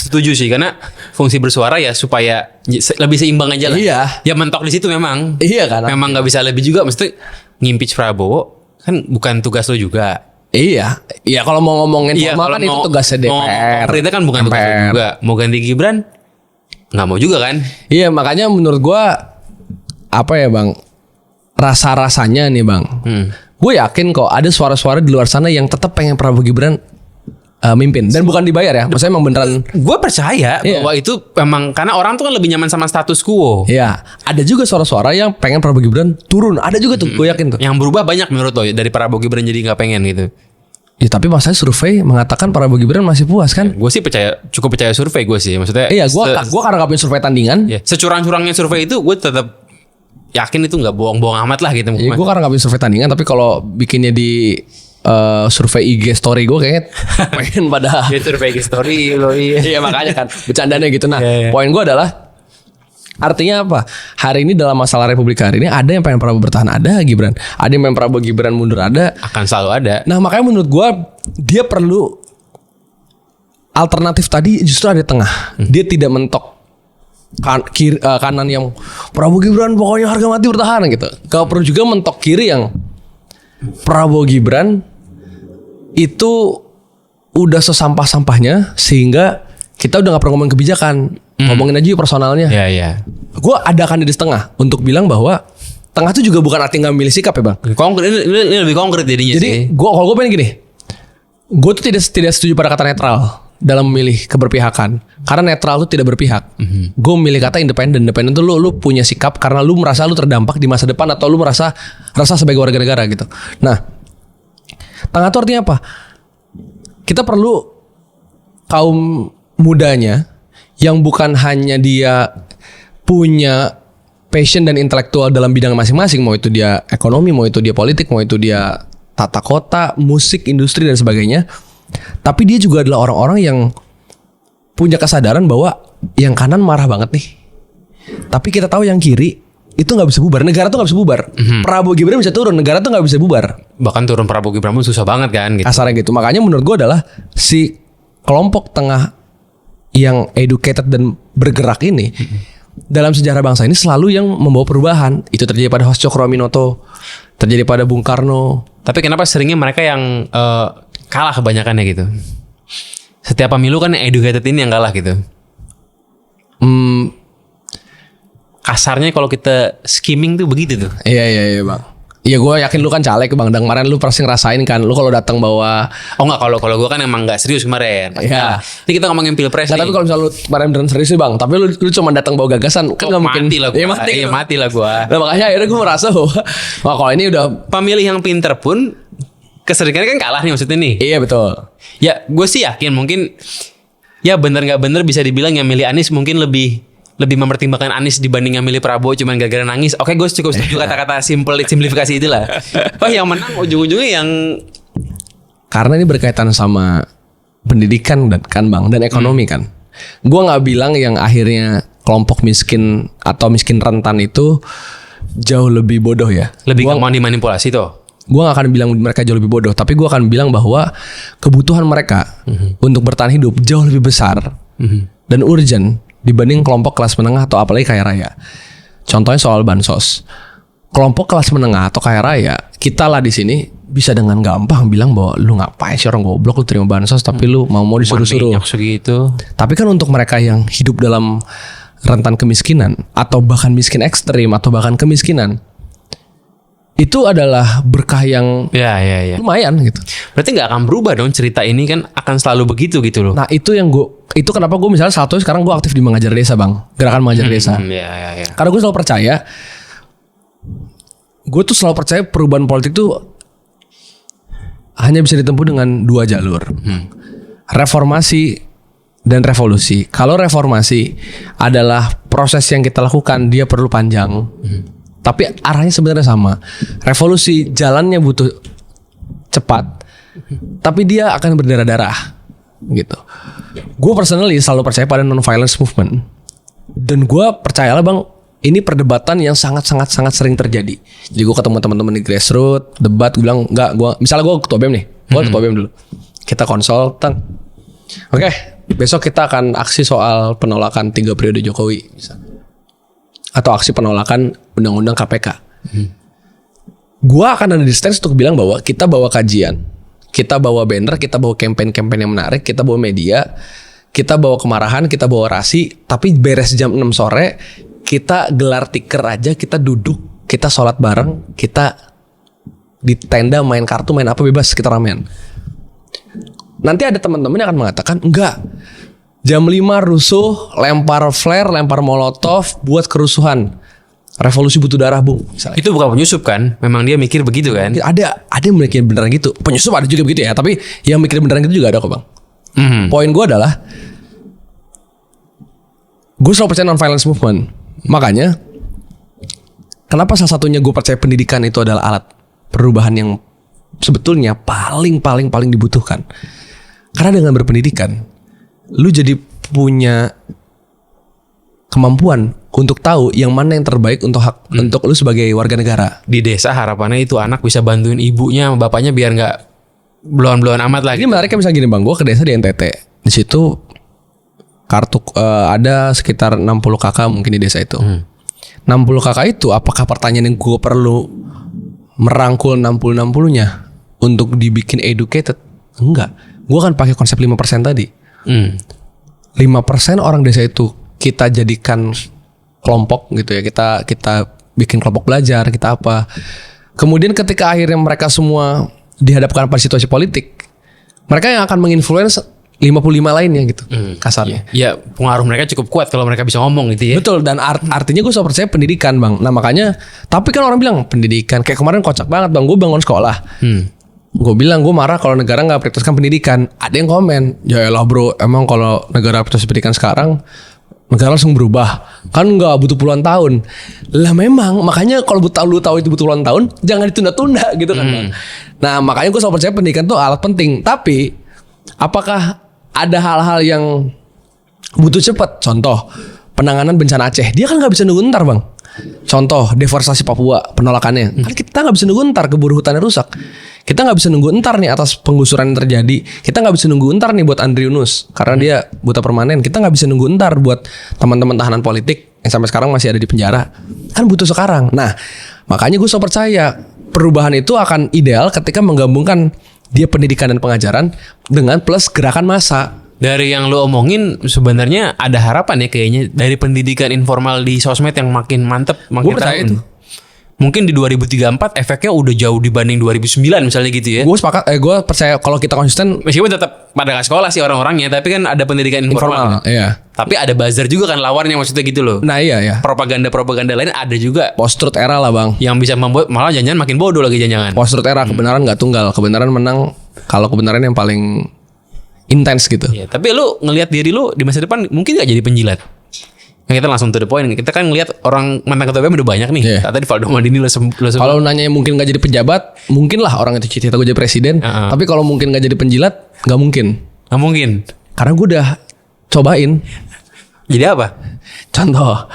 setuju sih, karena fungsi bersuara ya supaya lebih seimbang aja lah. Iya. Ya mentok di situ memang. Iya kan. Memang nggak bisa lebih juga, mesti ngimpeach Prabowo kan bukan tugas lo juga. Iya. Iya kalau mau ngomongin formal kan itu tugasnya DPR. Pemerintah kan bukan tugas lo juga. Mau ganti Gibran nggak mau juga kan. Iya makanya menurut gue apa ya bang, rasa-rasanya nih bang. Gue yakin kok ada suara-suara di luar sana yang tetap pengen Prabowo Gibran mimpin dan bukan dibayar ya. Maksudnya emang beneran. Gue percaya bahwa itu memang karena orang tuh kan lebih nyaman sama status quo. Iya. Ada juga suara-suara yang pengen Prabowo Gibran turun. Ada juga tuh. Gue yakin tuh. Yang berubah banyak menurut lo dari Prabowo Gibran jadi nggak pengen gitu. Ya tapi masalahnya survei mengatakan Prabowo Gibran masih puas kan? Gue sih cukup percaya survei gue sih. Maksudnya. Iya. Gue karena gak punya survei tandingan. Ya, securang-curangnya survei itu gue tetap yakin itu nggak bohong-bohong amat lah gitu. Iya, gue karena gak punya survei tandingan, tapi kalau bikinnya di survei IG story gue kayaknya pengen pada survei IG story lo iya makanya kan bercandanya gitu. Nah poin gue adalah artinya apa? Hari ini dalam masalah Republik hari ini ada yang pengen Prabowo bertahan, ada Gibran, ada yang pengen Prabowo Gibran mundur, ada, akan selalu ada. Nah makanya menurut gue dia perlu alternatif tadi justru ada di tengah. Dia tidak mentok kanan yang Prabowo Gibran pokoknya harga mati bertahan gitu. Kau perlu juga mentok kiri yang Prabowo Gibran itu udah sesampah-sampahnya sehingga kita udah gak perlu ngomongin kebijakan, ngomongin aja personalnya. Iya. Gue adakan di setengah untuk bilang bahwa tengah itu juga bukan arti gak memilih sikap ya bang. Konkret ini lebih konkret jadinya. Jadi kalau gue pengen gini, gue tuh tidak setuju pada kata netral dalam memilih keberpihakan. Karena netral itu tidak berpihak. Gue memilih kata independen. Independen itu lu punya sikap karena lu merasa lu terdampak di masa depan atau lu merasa sebagai warga negara gitu. Nah, tengah itu artinya apa? Kita perlu kaum mudanya yang bukan hanya dia punya passion dan intelektual dalam bidang masing-masing, mau itu dia ekonomi, mau itu dia politik, mau itu dia tata kota, musik, industri dan sebagainya. Tapi dia juga adalah orang-orang yang punya kesadaran bahwa yang kanan marah banget nih. Tapi kita tahu yang kiri itu nggak bisa bubar. Negara tuh nggak bisa bubar. Prabowo Gibran bisa turun, negara tuh nggak bisa bubar. Bahkan turun Prabowo Gibran pun susah banget kan. Gitu. Kasarnya gitu. Makanya menurut gue adalah si kelompok tengah yang educated dan bergerak ini dalam sejarah bangsa ini selalu yang membawa perubahan. Itu terjadi pada Hos Cokroaminoto, terjadi pada Bung Karno. Tapi kenapa seringnya mereka yang kalah kebanyakannya gitu? Setiap pemilu kan educated ini yang kalah gitu. Kasarnya kalau kita skimming tuh begitu tuh. Iya bang. Iya gue yakin lu kan caleg bang. Dan kemarin lu pasti ngerasain kan. Lu kalau datang bawa. Oh enggak, kalau gue kan emang nggak serius kemarin. Iya. Ini kita ngomongin pilpres. Tapi kalau misalnya lu kemarin beneran serius sih bang. Tapi lu cuma datang bawa gagasan. Kan nggak mungkin. Mati lah gue. Iya mati lah gue. Nah makanya akhirnya gue merasa bahwa wah kalau ini udah pemilih yang pinter pun keseringannya kan kalah nih maksudnya nih. Iya betul. Ya gue sih yakin mungkin ya bener nggak bener bisa dibilang yang milih Anies mungkin lebih mempertimbangkan Anies dibanding yang milih Prabowo cuman gara-gara nangis. Oke, gue cukup setuju kata-kata simplifikasi itulah. Oh yang menang ujung-ujungnya yang karena ini berkaitan sama pendidikan dan kan bang dan ekonomi kan. Gue nggak bilang yang akhirnya kelompok miskin atau miskin rentan itu jauh lebih bodoh ya. Lebih gampang dimanipulasi tuh. Gue gak akan bilang mereka jauh lebih bodoh, tapi gue akan bilang bahwa kebutuhan mereka untuk bertahan hidup jauh lebih besar dan urgent dibanding kelompok kelas menengah atau apalagi kaya raya. Contohnya soal bansos. Kelompok kelas menengah atau kaya raya, kita lah di sini bisa dengan gampang bilang bahwa lu ngapain sih orang goblok lu terima bansos tapi lu mau disuruh-suruh. Segitu. Tapi kan untuk mereka yang hidup dalam rentan kemiskinan atau bahkan miskin ekstrim atau bahkan kemiskinan, itu adalah berkah yang Ya. lumayan gitu. Berarti nggak akan berubah dong cerita ini kan akan selalu begitu gitu loh. Nah itu kenapa gue misalnya satu sekarang gue aktif di Mengajar Desa bang, gerakan Mengajar Desa. Ya. Karena gue selalu percaya, gue tuh selalu percaya perubahan politik tuh hanya bisa ditempuh dengan dua jalur, reformasi dan revolusi. Kalau reformasi adalah proses yang kita lakukan, dia perlu panjang. Tapi arahnya sebenarnya sama. Revolusi jalannya butuh cepat, tapi dia akan berdarah-darah, gitu. Gue personally selalu percaya pada non-violence movement, dan gue percayalah bang, ini perdebatan yang sangat sering terjadi. Jadi gue ketemu teman-teman di grassroots, debat, gue bilang misalnya gue ketua BEM nih, gue ketua BEM dulu, kita konsultan. Oke, besok kita akan aksi soal penolakan 3 periode Jokowi, misalnya. Atau aksi penolakan undang-undang KPK. Gua akan ada di stance untuk bilang bahwa kita bawa kajian, kita bawa banner, kita bawa campaign-campaign yang menarik, kita bawa media, kita bawa kemarahan, kita bawa orasi, tapi beres jam 6 sore, kita gelar tiker aja, kita duduk, kita sholat bareng, kita di tenda main kartu, main apa bebas, kita ramean. Nanti ada teman-teman yang akan mengatakan, enggak, jam 5 rusuh, lempar flare, lempar molotov, buat kerusuhan. Revolusi butuh darah, Bung. Misalnya. Itu bukan penyusup kan? Memang dia mikir begitu kan? Ada yang mikir beneran gitu. Penyusup ada juga begitu ya, tapi yang mikir beneran gitu juga ada kok, Bang. Poin gue adalah, gue selalu percaya non-violence movement. Makanya, kenapa salah satunya gue percaya pendidikan itu adalah alat perubahan yang sebetulnya paling dibutuhkan. Karena dengan berpendidikan, lu jadi punya kemampuan untuk tahu yang mana yang terbaik untuk untuk lu sebagai warga negara. Di desa harapannya itu anak bisa bantuin ibunya sama bapaknya biar nggak blown amat lagi. Ini menariknya misalnya gini bang, gue ke desa di NTT. Di situ kartu ada sekitar 60 kakak mungkin di desa itu. 60 kakak itu apakah pertanyaan yang gue perlu merangkul 60-60-nya untuk dibikin educated? Enggak. Gue akan pakai konsep 5% tadi. 5% orang desa itu kita jadikan kelompok gitu ya, kita bikin kelompok belajar, kita apa. Kemudian ketika akhirnya mereka semua dihadapkan pada situasi politik, mereka yang akan menginfluence 55 lainnya gitu, kasarnya. Ya pengaruh mereka cukup kuat kalau mereka bisa ngomong gitu ya. Betul, dan artinya gue selalu percaya pendidikan bang. Nah makanya, tapi kan orang bilang pendidikan, kayak kemarin kocak banget bang, gue bangun sekolah. Gue bilang gue marah kalau negara gak prioritaskan pendidikan. Ada yang komen, ya elah bro, emang kalau negara prioritas pendidikan sekarang, negara langsung berubah. Kan gak butuh puluhan tahun. Lah memang, makanya kalau lu tahu itu butuh puluhan tahun, jangan ditunda-tunda gitu kan bang. Nah makanya gue selalu percaya pendidikan tuh alat penting. Tapi, apakah ada hal-hal yang butuh cepat? Contoh, penanganan bencana Aceh. Dia kan gak bisa nunggu ntar bang. Contoh, deforestasi Papua, penolakannya. Kan kita gak bisa nunggu ntar keburu hutannya rusak. Kita gak bisa nunggu entar nih atas penggusuran yang terjadi. Kita gak bisa nunggu entar nih buat Andri Yunus karena dia buta permanen. Kita gak bisa nunggu entar buat teman-teman tahanan politik yang sampai sekarang masih ada di penjara. Kan butuh sekarang. Nah makanya gue selalu percaya perubahan itu akan ideal ketika menggabungkan dia pendidikan dan pengajaran dengan plus gerakan massa. Dari yang lu omongin sebenarnya ada harapan ya kayaknya dari pendidikan informal di sosmed yang makin mantep, makin Gue percaya tahun. itu. Mungkin di 2034 efeknya udah jauh dibanding 2009 misalnya gitu ya. Gue sepakat, gue percaya kalau kita konsisten. Meskipun tetap pada nggak sekolah sih orang-orangnya, tapi kan ada pendidikan informal. Iya. Tapi ada buzzer juga kan lawannya maksudnya gitu loh. Nah iya. Propaganda lain ada juga. Post-truth era lah bang. Yang bisa membuat malah jangan makin bodoh lagi jangan. Post-truth era, kebenaran gak tunggal. Kebenaran menang kalau kebenaran yang paling intens gitu. Ya, tapi lu ngelihat diri lu di masa depan mungkin gak jadi penjilat. Nah, kita langsung to the point. Kita kan ngelihat orang mantan ketua BEM udah banyak nih. Yeah. Tadi Valdo Maldini lo kalau nanya mungkin gak jadi pejabat, mungkin lah orang itu cita-cita gue jadi presiden. Tapi kalau mungkin gak jadi penjilat, gak mungkin. Gak mungkin. Karena gue udah cobain. Jadi apa? Contoh,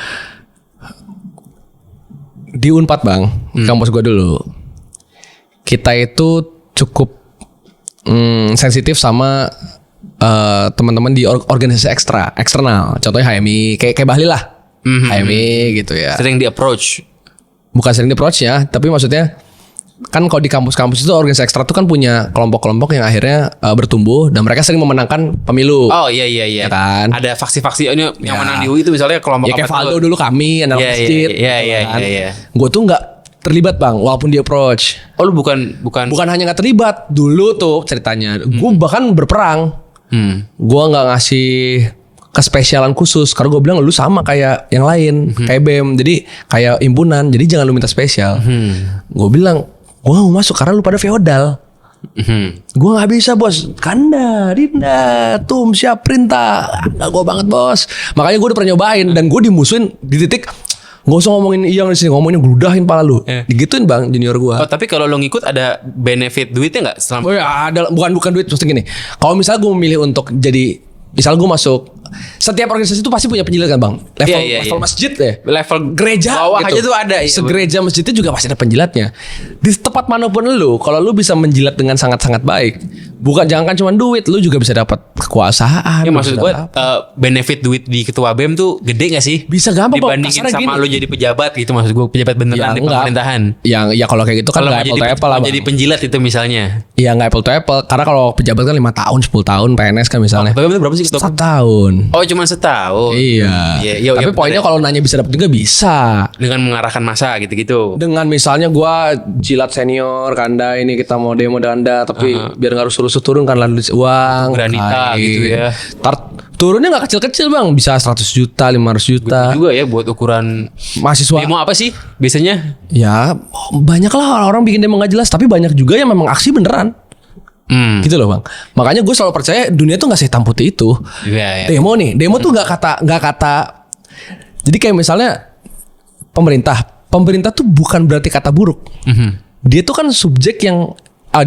di Unpad bang, kampus gue dulu, kita itu cukup sensitif sama teman-teman di organisasi eksternal. Contohnya HMI, kayak Bahlil lah, HMI gitu ya. Sering di approach. Bukan sering di approach ya, tapi maksudnya kan kalau di kampus-kampus itu organisasi ekstra itu kan punya kelompok-kelompok yang akhirnya bertumbuh dan mereka sering memenangkan pemilu. Oh iya. Ya kan? Ada faksi-faksi ini yang menang di UI itu misalnya kelompok ya kayak apa Valdo dulu kami anak masjid. Iya. Gue tuh nggak terlibat bang, walaupun di approach. Oh lu bukan Hanya nggak terlibat. Dulu tuh ceritanya, gue bahkan berperang. Gue nggak ngasih kespesialan khusus karena gue bilang lu sama kayak yang lain, kayak BEM, jadi kayak himpunan, jadi jangan lu minta spesial. Gue bilang gue gak mau masuk karena lu pada feodal. Gue nggak bisa bos, Kanda, Dinda, Tum, siap perintah, nggak gue banget bos. Makanya gue udah pernah nyobain dan gue dimusuhin di titik nggak usah ngomongin iya di sini, ngomongin geludahin pala lu. Digituin bang junior gue. Oh tapi kalau lo ngikut ada benefit duitnya nggak? Selama... Oh ya ada, bukan duit, maksudnya gini. Kalau misalnya gue memilih untuk jadi, misal gue masuk, setiap organisasi itu pasti punya penjilat kan bang. Level masjid ya, level gereja bawah gitu. aja tuh ada. Segereja masjidnya juga pasti ada penjilatnya. Di tempat manapun lu, kalau lu bisa menjilat dengan sangat-sangat baik, bukan jangan kan cuma duit, lu juga bisa dapat kekuasaan. Ya maksud gue benefit duit di ketua BEM tuh gede gak sih? Bisa gampang dibandingin sama lu jadi pejabat gitu, maksud gue pejabat beneran di pemerintahan. Yang ya kalau kayak gitu kan nggak apple to apple lah. Jadi penjilat itu misalnya. Iya nggak apple to apple, karena kalau pejabat kan 5 tahun, 10 tahun PNS kan misalnya. Tapi berapa sih? 1 tahun. Oh cuma setahun. Iya. Tapi poinnya kalau nanya bisa dapat juga bisa. Dengan mengarahkan masa gitu-gitu. Dengan misalnya gua jilat senior, Kanda ini kita mau demo Kanda, tapi biar nggak rusuh turun kan lalu uang. Granita gitu ya. Turunnya nggak kecil-kecil bang, bisa 100 juta, 500 juta. Betul juga ya buat ukuran mahasiswa. Demo apa sih biasanya? Ya banyak lah orang bikin demo nggak jelas, tapi banyak juga yang memang aksi beneran. Gitu loh bang. Makanya gue selalu percaya dunia tuh nggak sehitam putih itu. Ya. Demo tuh nggak kata. Jadi kayak misalnya pemerintah tuh bukan berarti kata buruk. Dia tuh kan subjek yang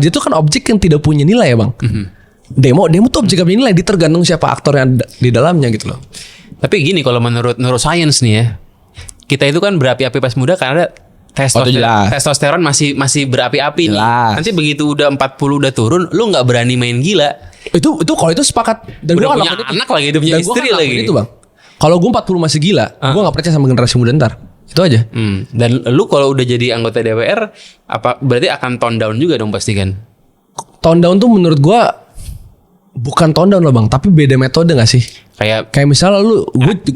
dia tuh kan objek yang tidak punya nilai ya bang. Demo tuh objek yang punya nilai, dia tergantung siapa aktor yang di dalamnya gitu loh. Tapi gini kalau menurut neuroscience nih ya, kita itu kan berapi-api pas muda karena testosteron masih berapi-api nih. Nanti begitu udah 40 udah turun, lu nggak berani main gila. Itu kalau itu sepakat. Dan udah punya anak lagi, udah punya istri lagi. Itu bang. Kalau gue 40 masih gila, gue nggak percaya sama generasi muda ntar. Itu aja. Dan lu kalau udah jadi anggota DPR, apa berarti akan tone down juga dong pasti kan? Tone down tuh menurut gue bukan tone down loh bang, tapi beda metode nggak sih? Kayak misalnya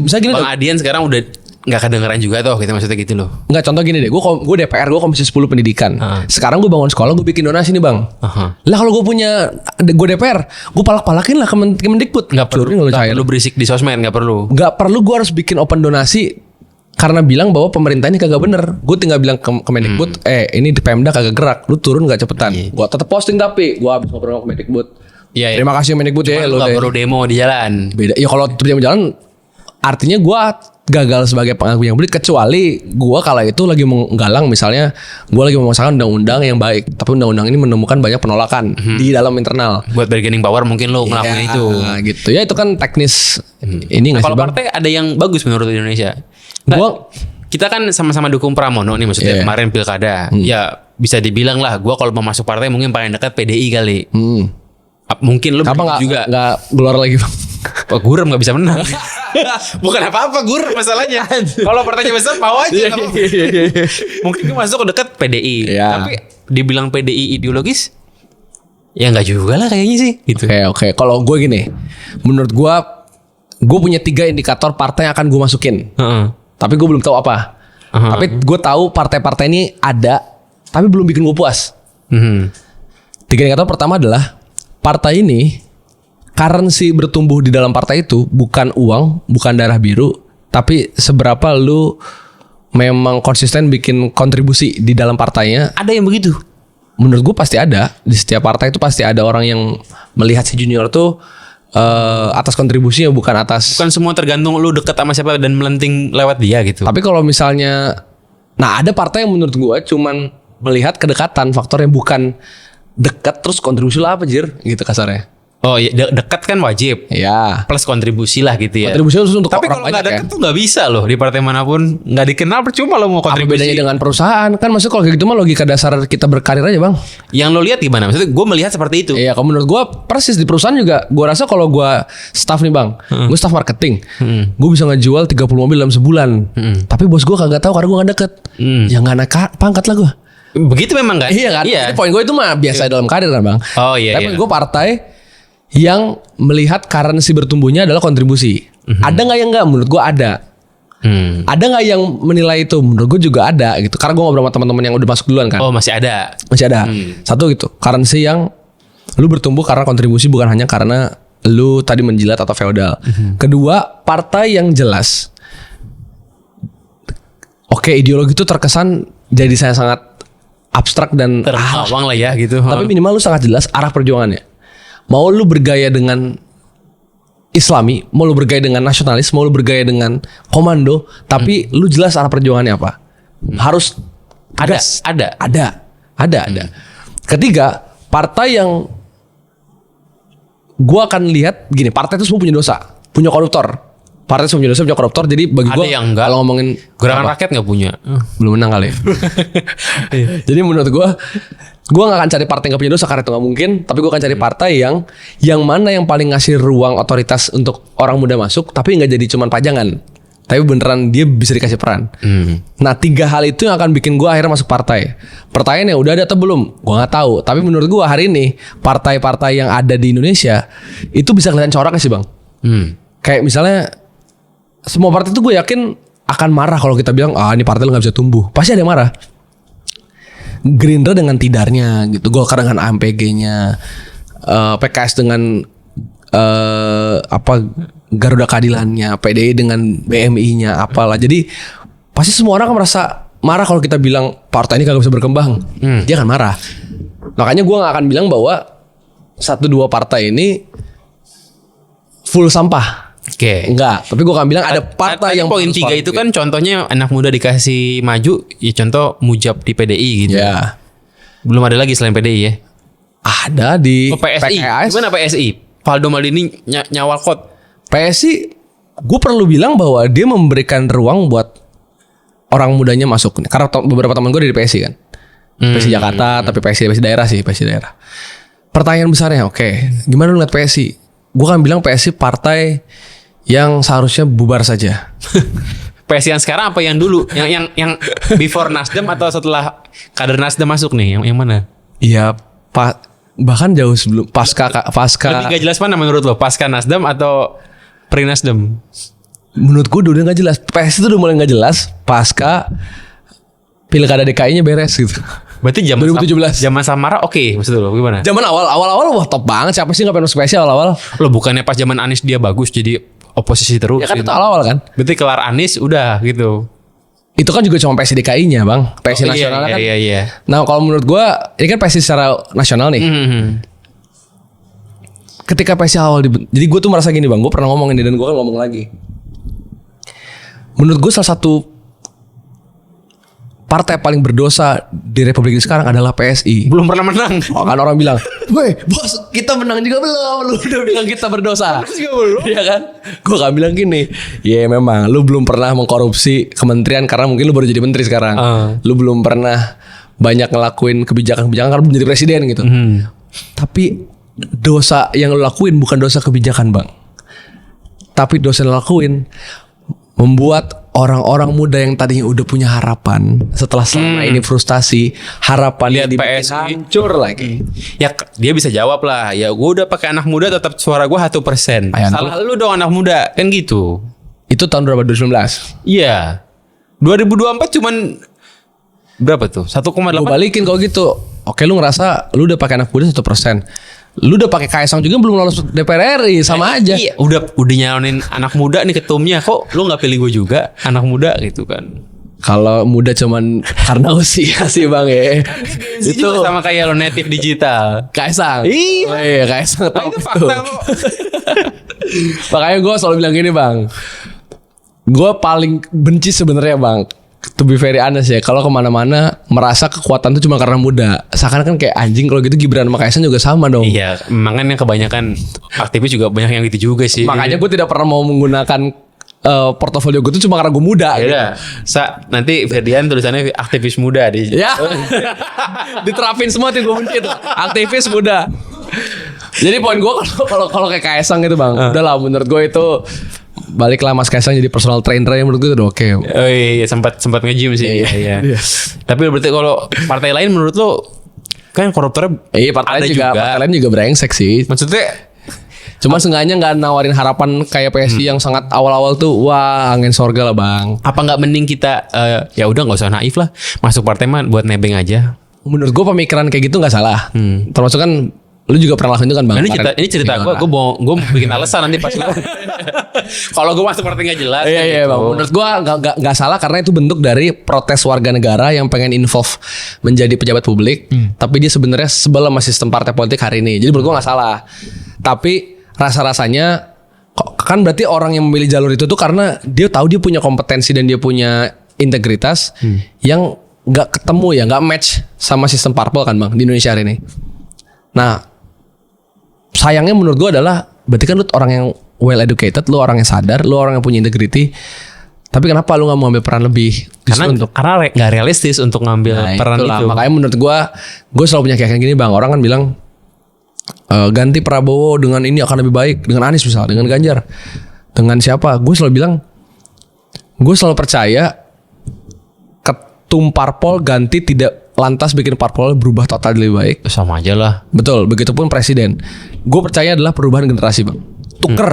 misalnya gini. Bang Adian sekarang udah nggak kedengeran juga tuh, gitu maksudnya gitu loh. Nggak, contoh gini deh, gue DPR, gue komisi 10 pendidikan. Sekarang gue bangun sekolah, gue bikin donasi nih bang. Lah kalau gue DPR, gue palak-palakin lah Kemendikbud. Nggak perlu berisik di sosmed, nggak perlu. Nggak perlu gue harus bikin open donasi karena bilang bahwa pemerintah ini kagak bener. Gue tinggal bilang ke Kemendikbud, ini di Pemda kagak gerak, lu turun nggak cepetan. Gue tetap posting tapi gue habis ngobrol sama Kemendikbud. Terima kasih Kemendikbud ya. Lu nggak perlu demo di jalan. Beda. Ya kalau demo jalan, artinya gue gagal sebagai penganggu yang beli, kecuali gue kala itu lagi menggalang, misalnya gue lagi memasangkan undang-undang yang baik, tapi undang-undang ini menemukan banyak penolakan di dalam internal. Buat bargaining power mungkin lo ngelakuin itu. Gitu ya, itu kan teknis. Ini nggak sih bang? Kalau partai ada yang bagus menurut Indonesia. Kita kan sama-sama dukung Pramono nih, maksudnya kemarin pilkada. Ya bisa dibilang lah, gue kalau mau masuk partai mungkin paling dekat PDI kali. Mungkin lo juga nggak gelar lagi bang. Gurem gak bisa menang. Bukan apa-apa Gur masalahnya. Kalau partainya besar mau aja. Mungkin gue masuk ke dekat PDI. Tapi dibilang PDI ideologis, ya gak juga lah kayaknya sih gitu. Oke. Kalau gue gini, menurut gue punya 3 indikator partai yang akan gue masukin. Tapi gue belum tahu apa. Tapi gue tahu partai-partai ini ada, tapi belum bikin gue puas. 3 indikator pertama adalah partai ini currency bertumbuh di dalam partai itu bukan uang, bukan darah biru, tapi seberapa lu memang konsisten bikin kontribusi di dalam partainya. Ada yang begitu? Menurut gue pasti ada. Di setiap partai itu pasti ada orang yang melihat si junior tuh atas kontribusinya, bukan semua tergantung lu deket sama siapa dan melenting lewat dia gitu. Tapi kalau misalnya, ada partai yang menurut gue cuman melihat kedekatan, faktornya bukan dekat terus kontribusi lah apa jir gitu kasarnya. Oh iya, dekat kan wajib. Ya. Plus kontribusi lah gitu ya. Kontribusi khusus untuk tapi kalau nggak dekat tuh nggak bisa loh di partai manapun, nggak dikenal percuma lo mau kontribusi. Apa bedanya dengan perusahaan? Kan maksudnya kalau kayak gitu mah logika dasar kita berkarir aja bang. Yang lo lihat gimana? Maksudnya gue melihat seperti itu. Iya, kalau menurut gue persis di perusahaan juga. Gue rasa kalau gue staff nih bang, gue staff marketing, gue bisa ngejual 30 mobil dalam sebulan. Tapi bos gue kagak tahu karena gue nggak deket. Ya nggak naik pangkat lah gue. Begitu memang kan? Iya kan. Jadi poin gue itu mah biasa dalam karir kan bang. Oh iya. Tapi gue partai yang melihat currency bertumbuhnya adalah kontribusi. Ada nggak yang nggak? Menurut gue ada. Ada nggak yang menilai itu? Menurut gue juga ada gitu. Karena gue ngobrol sama teman-teman yang udah masuk duluan kan. Oh, masih ada. Masih ada. Satu gitu. Currency yang lu bertumbuh karena kontribusi bukan hanya karena lu tadi menjilat atau feodal. Kedua, partai yang jelas. Oke, ideologi itu terkesan jadi saya sangat abstrak dan Terawang lah ya gitu. tapi minimal lu sangat jelas arah perjuangannya. Mau lu bergaya dengan Islami, mau lu bergaya dengan nasionalis, mau lu bergaya dengan komando, tapi lu jelas arah perjuangannya apa. Harus tegas. Ada. Ketiga, partai yang gua akan lihat gini, partai itu semua punya dosa, punya koruptor. Partai semua punya dosa, punya koruptor. Jadi bagi gua yang enggak. kalau ngomongin Gerakan rakyat nggak punya. belum menang kali. Jadi menurut gua nggak akan cari partai yang nggak punya dosa karena itu nggak mungkin. Tapi gua akan cari partai yang mana yang paling ngasih ruang otoritas untuk orang muda masuk, tapi nggak jadi cuman pajangan. Tapi beneran dia bisa dikasih peran. Nah 3 hal itu yang akan bikin gua akhirnya masuk partai. Pertanyaannya udah ada atau belum? Gua nggak tahu. Tapi menurut gua hari ini partai-partai yang ada di Indonesia itu bisa kelihatan coraknya sih bang. Kayak misalnya semua partai itu gue yakin akan marah kalau kita bilang ini partai lo nggak bisa tumbuh. Pasti ada yang marah. Gerindra dengan Tidarnya gitu, Golkar dengan AMPG-nya, PKS dengan Garuda Keadilannya, PDI dengan BMI-nya, apalah. Jadi pasti semua orang akan merasa marah kalau kita bilang partai ini kagak bisa berkembang. Dia akan marah. Makanya gue nggak akan bilang bahwa 1-2 partai ini full sampah. Oke. Enggak, tapi gue akan bilang ada partai yang poin 3 itu kan contohnya anak muda dikasih maju, ya contoh Mujab di PDI gitu. Ya. Belum ada lagi selain PDI ya. Ada di PSI. PKS. Gimana PSI? Valdo Maldini nyawal kot. PSI, gue perlu bilang bahwa dia memberikan ruang buat orang mudanya masuk. Karena beberapa teman gue dari PSI kan. PSI Jakarta, tapi PSI daerah sih, PSI daerah. Pertanyaan besarnya, oke, gimana lu lihat PSI? Gue kan bilang PSI partai yang seharusnya bubar saja. PSI yang sekarang apa yang dulu? Yang before Nasdem atau setelah kader Nasdem masuk nih? Yang mana? Iya, bahkan jauh sebelum pasca. Lebih gak jelas mana menurut lo? Pasca Nasdem atau pre Nasdem? Menurut gue udah gak jelas. PSI itu udah mulai gak jelas pasca pilkada DKI-nya beres gitu. Berarti 2017. Zaman Samara oke, maksud lo gimana? Zaman awal wah top banget. Siapa sih gak pengen masuk PSI awal-awal? Lo bukannya pas zaman Anies dia bagus jadi oposisi terus? Ya kan gitu. itu awal kan. Berarti kelar Anies udah gitu. Itu kan juga cuma PSI DKI-nya bang. PSI nasional kan. Iya. Nah kalau menurut gue ini kan PSI secara nasional nih. Ketika PSI awal jadi gue tuh merasa gini bang. Gue pernah ngomong ini dan gue kan ngomong lagi. Menurut gue salah satu partai paling berdosa di Republik ini sekarang adalah PSI. Belum pernah menang. Oh, kan orang bilang, "Woi, bos, kita menang juga belum. Lu udah bilang kita berdosa." Juga belum. Iya kan? Gue gak bilang gini. Ya memang lu belum pernah mengkorupsi kementerian karena mungkin lu baru jadi menteri sekarang. Lu belum pernah banyak ngelakuin kebijakan-kebijakan karena belum jadi presiden gitu. Tapi dosa yang lu lakuin bukan dosa kebijakan, Bang. Tapi dosa yang lu lakuin membuat orang-orang muda yang tadinya udah punya harapan setelah selama ini frustasi, harapannya Lihat dibikin PSI hancur lagi. Ya dia bisa jawab lah. Ya gue udah pakai anak muda tetap suara gue 1%. Ayo, Salah lu dong anak muda kan gitu. Itu tahun berapa? 2019. Iya. 2024 cuman berapa tuh? 1,8. Gue balikin kalau gitu. Oke, lu ngerasa lu udah pakai anak muda 1%. Lu udah pakai Kaisang juga belum lolos DPR RI, sama aja. Iya, udah nyalonin anak muda nih ketumnya. Kok lu nggak pilih gue juga anak muda gitu kan? Kalau muda cuman karena usia sih bang ya. Itu sama kayak lo native digital. Kaisang. Iya. Oh, iya Kaisang. Itu fakta kok. Makanya gue selalu bilang gini bang. Gue paling benci sebenarnya bang. To be very honest ya, kalau kemana-mana merasa kekuatan itu cuma karena muda. Seakan kan kayak anjing kalau gitu Gibran sama Kaisang juga sama dong. Iya, makanya kebanyakan aktivis juga banyak yang gitu juga sih. Makanya gue tidak pernah mau menggunakan portofolio gue itu cuma karena gue muda. Ya nanti Ferdian tulisannya aktivis muda di. Ya, diterapin semua tuh gue benci tuh. Aktivis muda. Jadi poin gue kalau kayak Kaisang gitu bang, udahlah menurut gue itu baliklah Mas Kaisang jadi personal trainer yang menurut gue udah oke. Oh iya sempat nge-gym sih. Iya. Tapi berarti kalau partai lain menurut lo kan koruptornya partai lain juga brengsek sih. Maksudnya Cuma seenggaknya nggak nawarin harapan kayak PSG yang sangat awal-awal tuh wah angin sorga lah bang. Apa nggak mending kita ya udah nggak usah naif lah, masuk partai mah buat nebeng aja. Menurut gue pemikiran kayak gitu nggak salah. Termasuk kan lu juga pernah lakuin itu kan bang. Nah, ini cerita gue mau bikin alasan nanti pas kalau gue masuk partai nggak jelas. Iya bang. Menurut gue nggak salah karena itu bentuk dari protes warga negara yang pengen involve menjadi pejabat publik, tapi dia sebenarnya sebel sama sistem partai politik hari ini. Jadi menurut gue nggak salah. Tapi rasa-rasanya kan berarti orang yang memilih jalur itu tuh karena dia tahu dia punya kompetensi dan dia punya integritas yang nggak ketemu ya, nggak match sama sistem parpol kan bang di Indonesia hari ini. Nah sayangnya menurut gue adalah berarti kan lu orang yang well educated, lu orang yang sadar, lu orang yang punya integrity. Tapi kenapa lu nggak mau ambil peran lebih? Karena nggak realistis untuk ngambil peran itulah. itu. Makanya menurut gue selalu punya keyakinan gini bang. Orang kan bilang ganti Prabowo dengan ini akan lebih baik, dengan Anies misalnya, dengan Ganjar, dengan siapa? Gue selalu bilang, gue selalu percaya ketum parpol ganti tidak lantas bikin parpol berubah total lebih baik. Sama aja lah. Betul, begitupun presiden. Gue percaya adalah perubahan generasi bang. Tuker.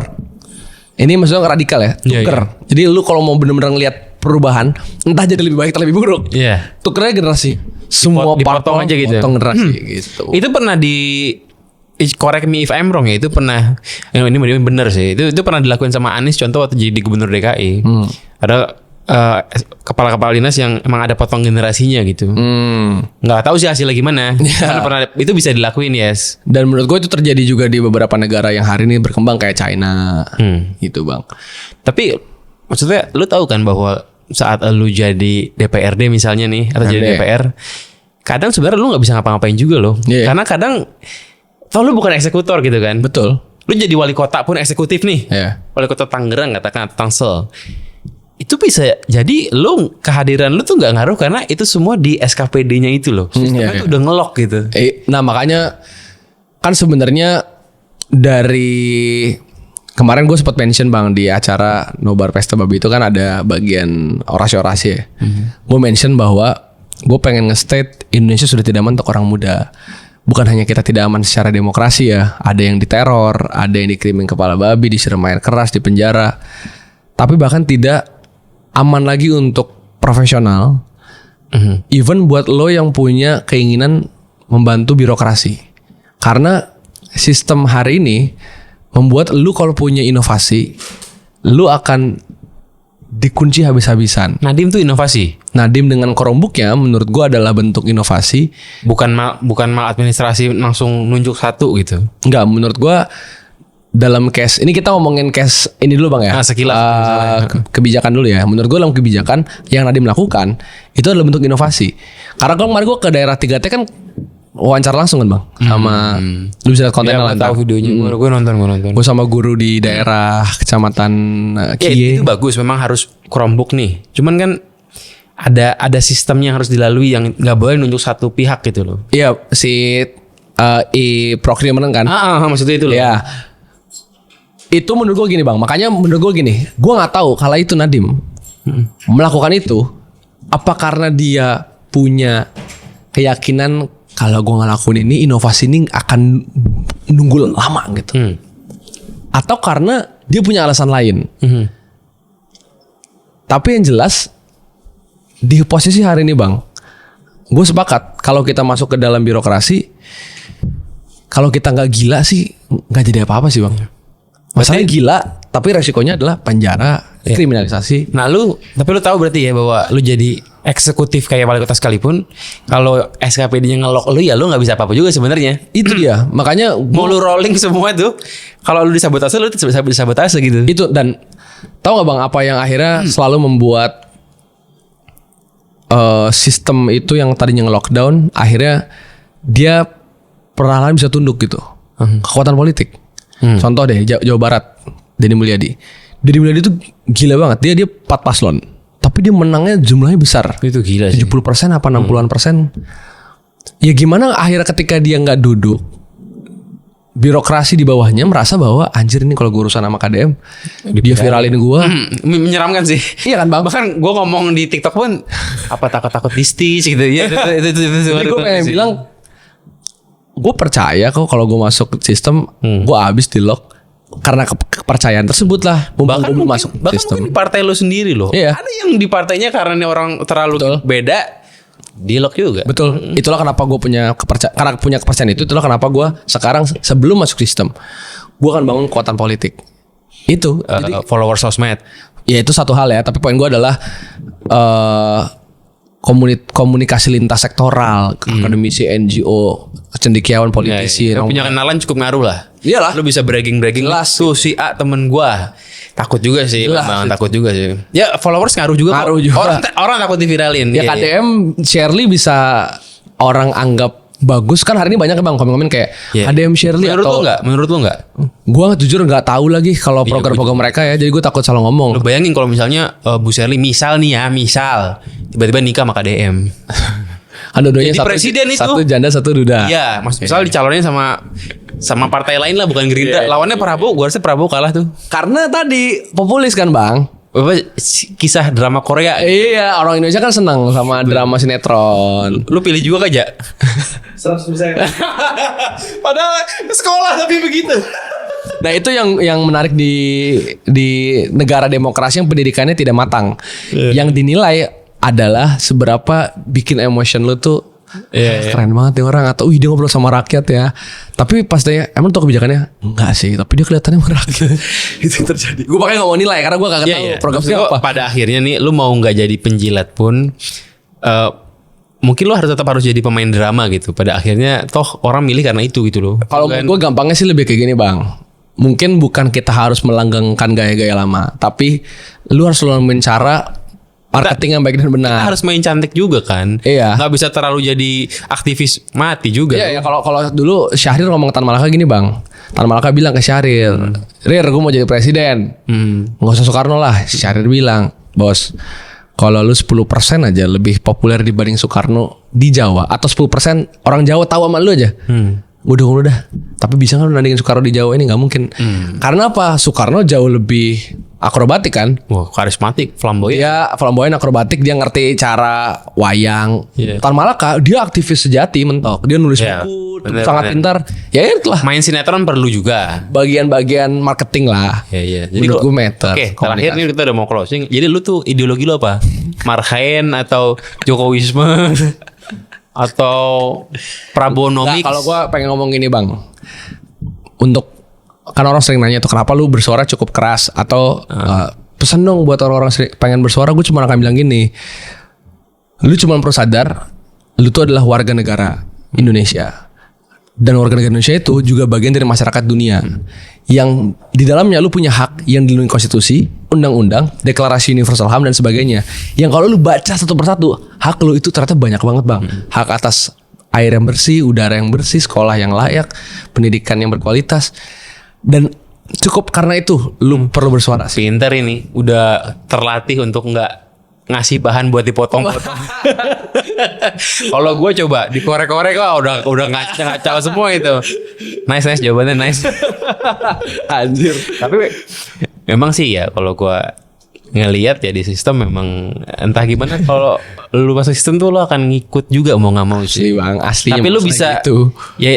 Ini maksudnya radikal ya. Tuker. Jadi lu kalau mau benar-benar ngelihat perubahan, entah jadi lebih baik atau lebih buruk. Iya. Tukernya generasi. Semua dipotong aja gitu. Potong generasi gitu. Itu pernah correct me if I'm wrong ya, itu pernah ini bener sih. Itu pernah dilakuin sama Anies contoh waktu jadi gubernur DKI. Ada kepala-kepala dinas yang emang ada potong generasinya gitu. Nggak tahu sih hasilnya gimana. Pernah itu bisa dilakuin yes. Dan menurut gue itu terjadi juga di beberapa negara yang hari ini berkembang kayak China, gitu bang. Tapi maksudnya lu tahu kan bahwa saat lu jadi DPRD misalnya nih atau jadi DPR, kadang sebenarnya lu nggak bisa ngapa-ngapain juga loh. Karena kadang tau lu bukan eksekutor gitu kan. Betul. Lu jadi wali kota pun eksekutif nih. Wali kota Tangerang katakan Tangsel. Itu bisa jadi lu kehadiran lu tuh nggak ngaruh karena itu semua di SKPD-nya itu loh. Sistemnya tuh udah ngelok gitu. Nah makanya kan sebenarnya dari kemarin gue sempat mention bang di acara Nobar Pesta Babi itu kan ada bagian orasi-orasi ya. Gue mention bahwa gue pengen nge-state Indonesia sudah tidak aman untuk orang muda. Bukan hanya kita tidak aman secara demokrasi ya, ada yang diteror, ada yang dikirimin kepala babi, disiram air keras, di penjara. Tapi bahkan tidak aman lagi untuk profesional. Even buat lo yang punya keinginan membantu birokrasi. Karena sistem hari ini membuat lu kalau punya inovasi, lu akan dikunci habis-habisan. Nadiem tuh inovasi. Nadiem dengan Chromebook-nya menurut gua adalah bentuk inovasi. Bukan maladministrasi langsung nunjuk satu gitu. Enggak, menurut gua dalam case ini kita ngomongin case ini dulu bang ya. Sekilas kebijakan dulu ya. Menurut gua dalam kebijakan yang Nadiem lakukan itu adalah bentuk inovasi. Karena kalau kemarin gua ke daerah 3T kan wawancara langsung kan bang sama lu bisa lihat kontennya lah. Tahu videonya. Gue nonton. Gue sama guru di daerah kecamatan Kie. Itu bagus, memang harus Chromebook nih. Cuman kan ada sistemnya yang harus dilalui yang nggak boleh nunjuk satu pihak gitu loh. Iya si e-procurement kan. Maksudnya itu loh. Iya. Itu menurut gue gini bang. Makanya menurut gue gini. Gue nggak tahu kalau itu Nadiem melakukan itu apa karena dia punya keyakinan kalau gue ngelakuin ini inovasi ini akan nunggu lama gitu. Atau karena dia punya alasan lain. Tapi yang jelas di posisi hari ini bang, gue sepakat kalau kita masuk ke dalam birokrasi, kalau kita nggak gila sih nggak jadi apa-apa sih bang. Masalahnya gila, tapi resikonya adalah penjara, kriminalisasi. Nah tapi lu tahu berarti ya bahwa lu jadi eksekutif kayak wali kota sekalipun, kalau SKPD-nya ngelok lu ya lu nggak bisa apa-apa juga sebenarnya. Itu dia, makanya mau lu rolling semua tuh, kalau lu disabotase lu bisa disabotase gitu. Itu dan tahu nggak bang apa yang akhirnya selalu membuat sistem itu yang tadinya nge-lockdown akhirnya dia perlahan bisa tunduk gitu. Kekuatan politik. Contoh deh Jawa Barat, Deddy Mulyadi. Deddy Mulyadi itu gila banget. Dia 4 paslon, tapi dia menangnya jumlahnya besar. Itu gila sih. 70% apa 60%. Ya gimana akhirnya ketika dia nggak duduk, birokrasi di bawahnya merasa bahwa anjir ini kalau gue urusan sama KDM, dia viralin gue. Menyeramkan sih. Iya kan bang. Bahkan gue ngomong di TikTok pun apa takut distis gitu ya. Jadi gue pengen bilang, gue percaya kok kalau gue masuk sistem, gue abis di lock. karena kepercayaan tersebut lah Bahkan bumbu-bumbu mungkin, masuk bahkan sistem. mungkin di partai lo sendiri loh. Iya. Ada yang di partainya karena ini orang terlalu beda, di-lock juga. Betul. Itulah kenapa gue karena punya kepercayaan itu. Itulah kenapa gue sekarang sebelum masuk sistem, gue akan bangun kekuatan politik. Itu. Jadi, Follower sosmed. ya itu satu hal ya. Tapi poin gue adalah komunikasi lintas sektoral, akademisi, NGO, cendekiawan, politisi. Ya, punya kenalan cukup ngaruh lah. Iyalah. Lu bisa bragging Jelas. tuh si A temen gua. Takut juga sih, Jelas. Bang, takut juga sih. Ya followers ngaruh juga. Ngaruh kok. juga. Orang takut diviralin. Ya Iya, iya. KDM Shirley bisa orang anggap bagus kan, hari ini banyak bang komen-komen kayak Iya. KDM Shirley Menurut atau lu enggak? Menurut lu enggak? gue jujur nggak tahu lagi kalau program-program mereka ya, jadi gue takut salah Lu ngomong. bayangin kalau misalnya Bu Shirley misal nih ya, misal tiba-tiba nikah sama KDM. Ada dua Jadi presiden itu. satu janda satu duda. Iya, misal dicalonin sama partai lain lah, bukan Gerindra. Iya. Lawannya Prabowo, gua rasa Prabowo kalah tuh. Karena tadi populis kan bang. Apa kisah drama Korea? Iya, orang Indonesia kan senang sama drama sinetron. Lu pilih juga aja. 100%. Padahal sekolah tapi begitu. Nah itu yang menarik di negara demokrasi yang pendidikannya tidak matang. Yang dinilai adalah seberapa bikin emotion lu tuh keren banget nih orang, atau dia ngobrol sama rakyat ya. Tapi pas tanya emang tuh kebijakannya enggak sih, tapi dia kelihatannya sama rakyat. Itu terjadi. Gue makanya gak mau nilai karena gue gak tahu program Maksud gua, siapa. pada akhirnya nih lu mau nggak jadi penjilat pun mungkin lu tetap harus jadi pemain drama gitu. Pada akhirnya toh orang milih karena itu gitu loh. Kalau Bukan- gue gampangnya sih lebih kayak gini bang. Mungkin bukan kita harus melanggengkan gaya-gaya lama, tapi lu harus selalu mencari marketing yang baik dan benar. harus main cantik juga kan. Iya. Nggak bisa terlalu jadi aktivis mati juga. Iya, ya, kalau dulu Syahrir ngomong ke Tan Malaka gini bang. Tan Malaka bilang ke Syahrir, Rir gue mau jadi presiden. Nggak usah Soekarno lah. Syahrir bilang, bos, kalau lu 10% aja lebih populer dibanding Soekarno di Jawa, atau 10% orang Jawa tahu sama lu aja, udah. Tapi bisa kan lu nandingin Soekarno di Jawa ini? Nggak mungkin. Karena apa? Soekarno jauh lebih akrobatik kan. Wah, karismatik, flamboyan. Dia flamboyan, akrobatik, dia ngerti cara wayang. Iya. Tan Malaka dia aktivis sejati mentok. Dia nulis Iya, buku, bener, sangat bener. pintar. Ya itulah Main sinetron perlu juga. bagian-bagian marketing lah. Iya. Menurut gue meter. Oke, terakhir nih kita udah mau closing. Jadi lu tuh ideologi lu apa? Marhaen atau Jokowisme atau Prabonomics? Kalau gue pengen ngomong gini bang, untuk kan orang sering nanya tuh kenapa lu bersuara cukup keras atau pesan dong buat orang-orang pengen bersuara. Gue cuma akan bilang gini, lu cuma perlu sadar, lu tuh adalah warga negara Indonesia, dan warga negara Indonesia itu juga bagian dari masyarakat dunia yang di dalamnya lu punya hak yang dilindungi konstitusi, undang-undang, deklarasi universal HAM dan sebagainya. Yang kalau lu baca satu persatu, hak lu itu ternyata banyak banget bang. Hak atas air yang bersih, udara yang bersih, sekolah yang layak, pendidikan yang berkualitas. Dan cukup karena itu lu perlu bersuara sih. Pinter ini, udah terlatih untuk nggak ngasih bahan buat dipotong-potong. Kalau gue coba dikorek-korek, wah udah ngaca semua itu. Nice jawabannya nice. Anjir. Tapi memang sih ya kalau gue ngelihat ya di sistem memang entah gimana kalau lu masuk sistem tuh lu akan ngikut juga mau nggak mau Asli sih. bang, aslinya Tapi lu masalah bisa gitu. ya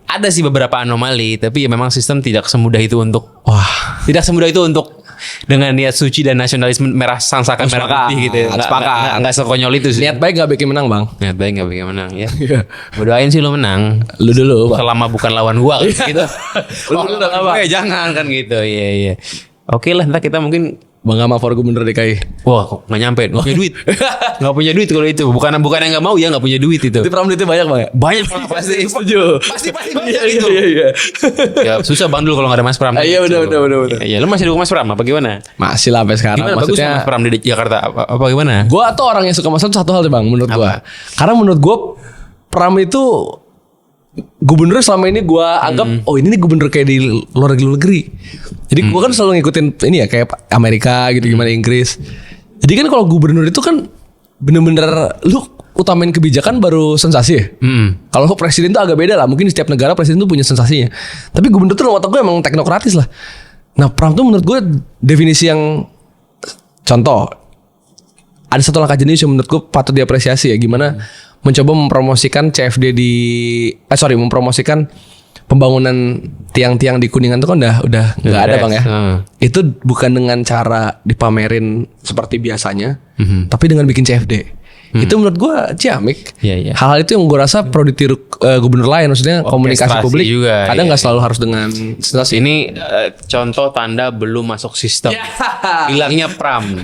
ada sih beberapa anomali, tapi ya memang sistem tidak semudah itu untuk tidak semudah itu untuk dengan niat suci dan nasionalisme merah sangsakan merah putih gitu. Nggak sekonyol itu sih. Niat baik gak bikin menang bang. Niat baik nggak bikin menang ya. Gue doain sih lu menang. Lu dulu bang. Selama bukan lawan gua kan, gitu. Lu dulu dong, Bang. Jangan kan gitu. Iya. Oke lah, ntar kita mungkin Bang Gama for Gubernur DKI. wah kok nggak nyampe, nggak punya duit, nggak punya duit kalau itu. Bukan yang nggak mau ya, nggak punya duit itu. Itu pram duitnya banyak bang ya? Banyak banget pasti. Setuju. Pasti Iya, banyak itu. iya. Ya susah bang dulu kalau nggak ada Mas Pram. Iya, bener. Iya, lu masih dukung Mas Pram apa gimana? Masih lah sampai sekarang. Gimana bagus Maksudnya Mas Pram di Jakarta apa gimana? gue tuh orang yang suka Mas Pram satu hal tuh bang menurut gue. Apa? Karena menurut gue Pram itu gubernur selama ini gue anggap oh ini nih gubernur kayak di luar negeri. Jadi gue kan selalu ngikutin ini ya kayak Amerika gitu gimana Inggris. Jadi kan kalau gubernur itu kan bener-bener lu utamain kebijakan baru sensasi ya. Kalau presiden tuh agak beda lah. Mungkin di setiap negara presiden tuh punya sensasinya. Tapi gubernur tuh dalam otak gue emang teknokratis lah. Nah Pram tuh menurut gue definisi yang contoh. Ada satu langkah jenis yang menurut gue patut diapresiasi ya. Gimana mencoba mempromosikan CFD mempromosikan pembangunan tiang-tiang di Kuningan itu kan udah nggak ada Bang ya. Itu bukan dengan cara dipamerin seperti biasanya, tapi dengan bikin CFD. Itu menurut gue ciamik. Hal-hal itu yang gue rasa perlu ditiru gubernur lain. Maksudnya komunikasi publik juga, kadang nggak selalu harus dengan ini contoh tanda belum masuk sistem. Bilangnya Pram.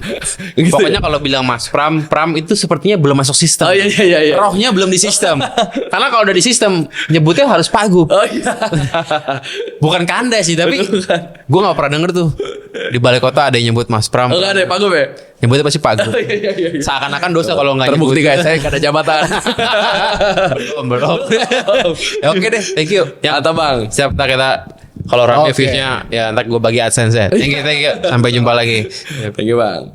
Gitu. Pokoknya kalau bilang Mas Pram itu sepertinya belum masuk sistem. Rohnya belum di sistem. Karena kalau udah di sistem nyebutnya harus Pagup. Bukan Kanda sih, tapi gue nggak pernah denger tuh di balai kota ada yang nyebut Mas Pram. Enggak ada Pagup ya? Nyebutnya pasti Pagup. Seakan-akan dosa kalau nggak nyebut. Terbukti guys, saya gak ada jabatan. belum. Ya, oke deh, thank you. Ya, atau Bang. Siap, kita kalau rame viewsnya ya ntar gue bagi AdSense ya. Thank you. Sampai jumpa lagi. Thank you Bang.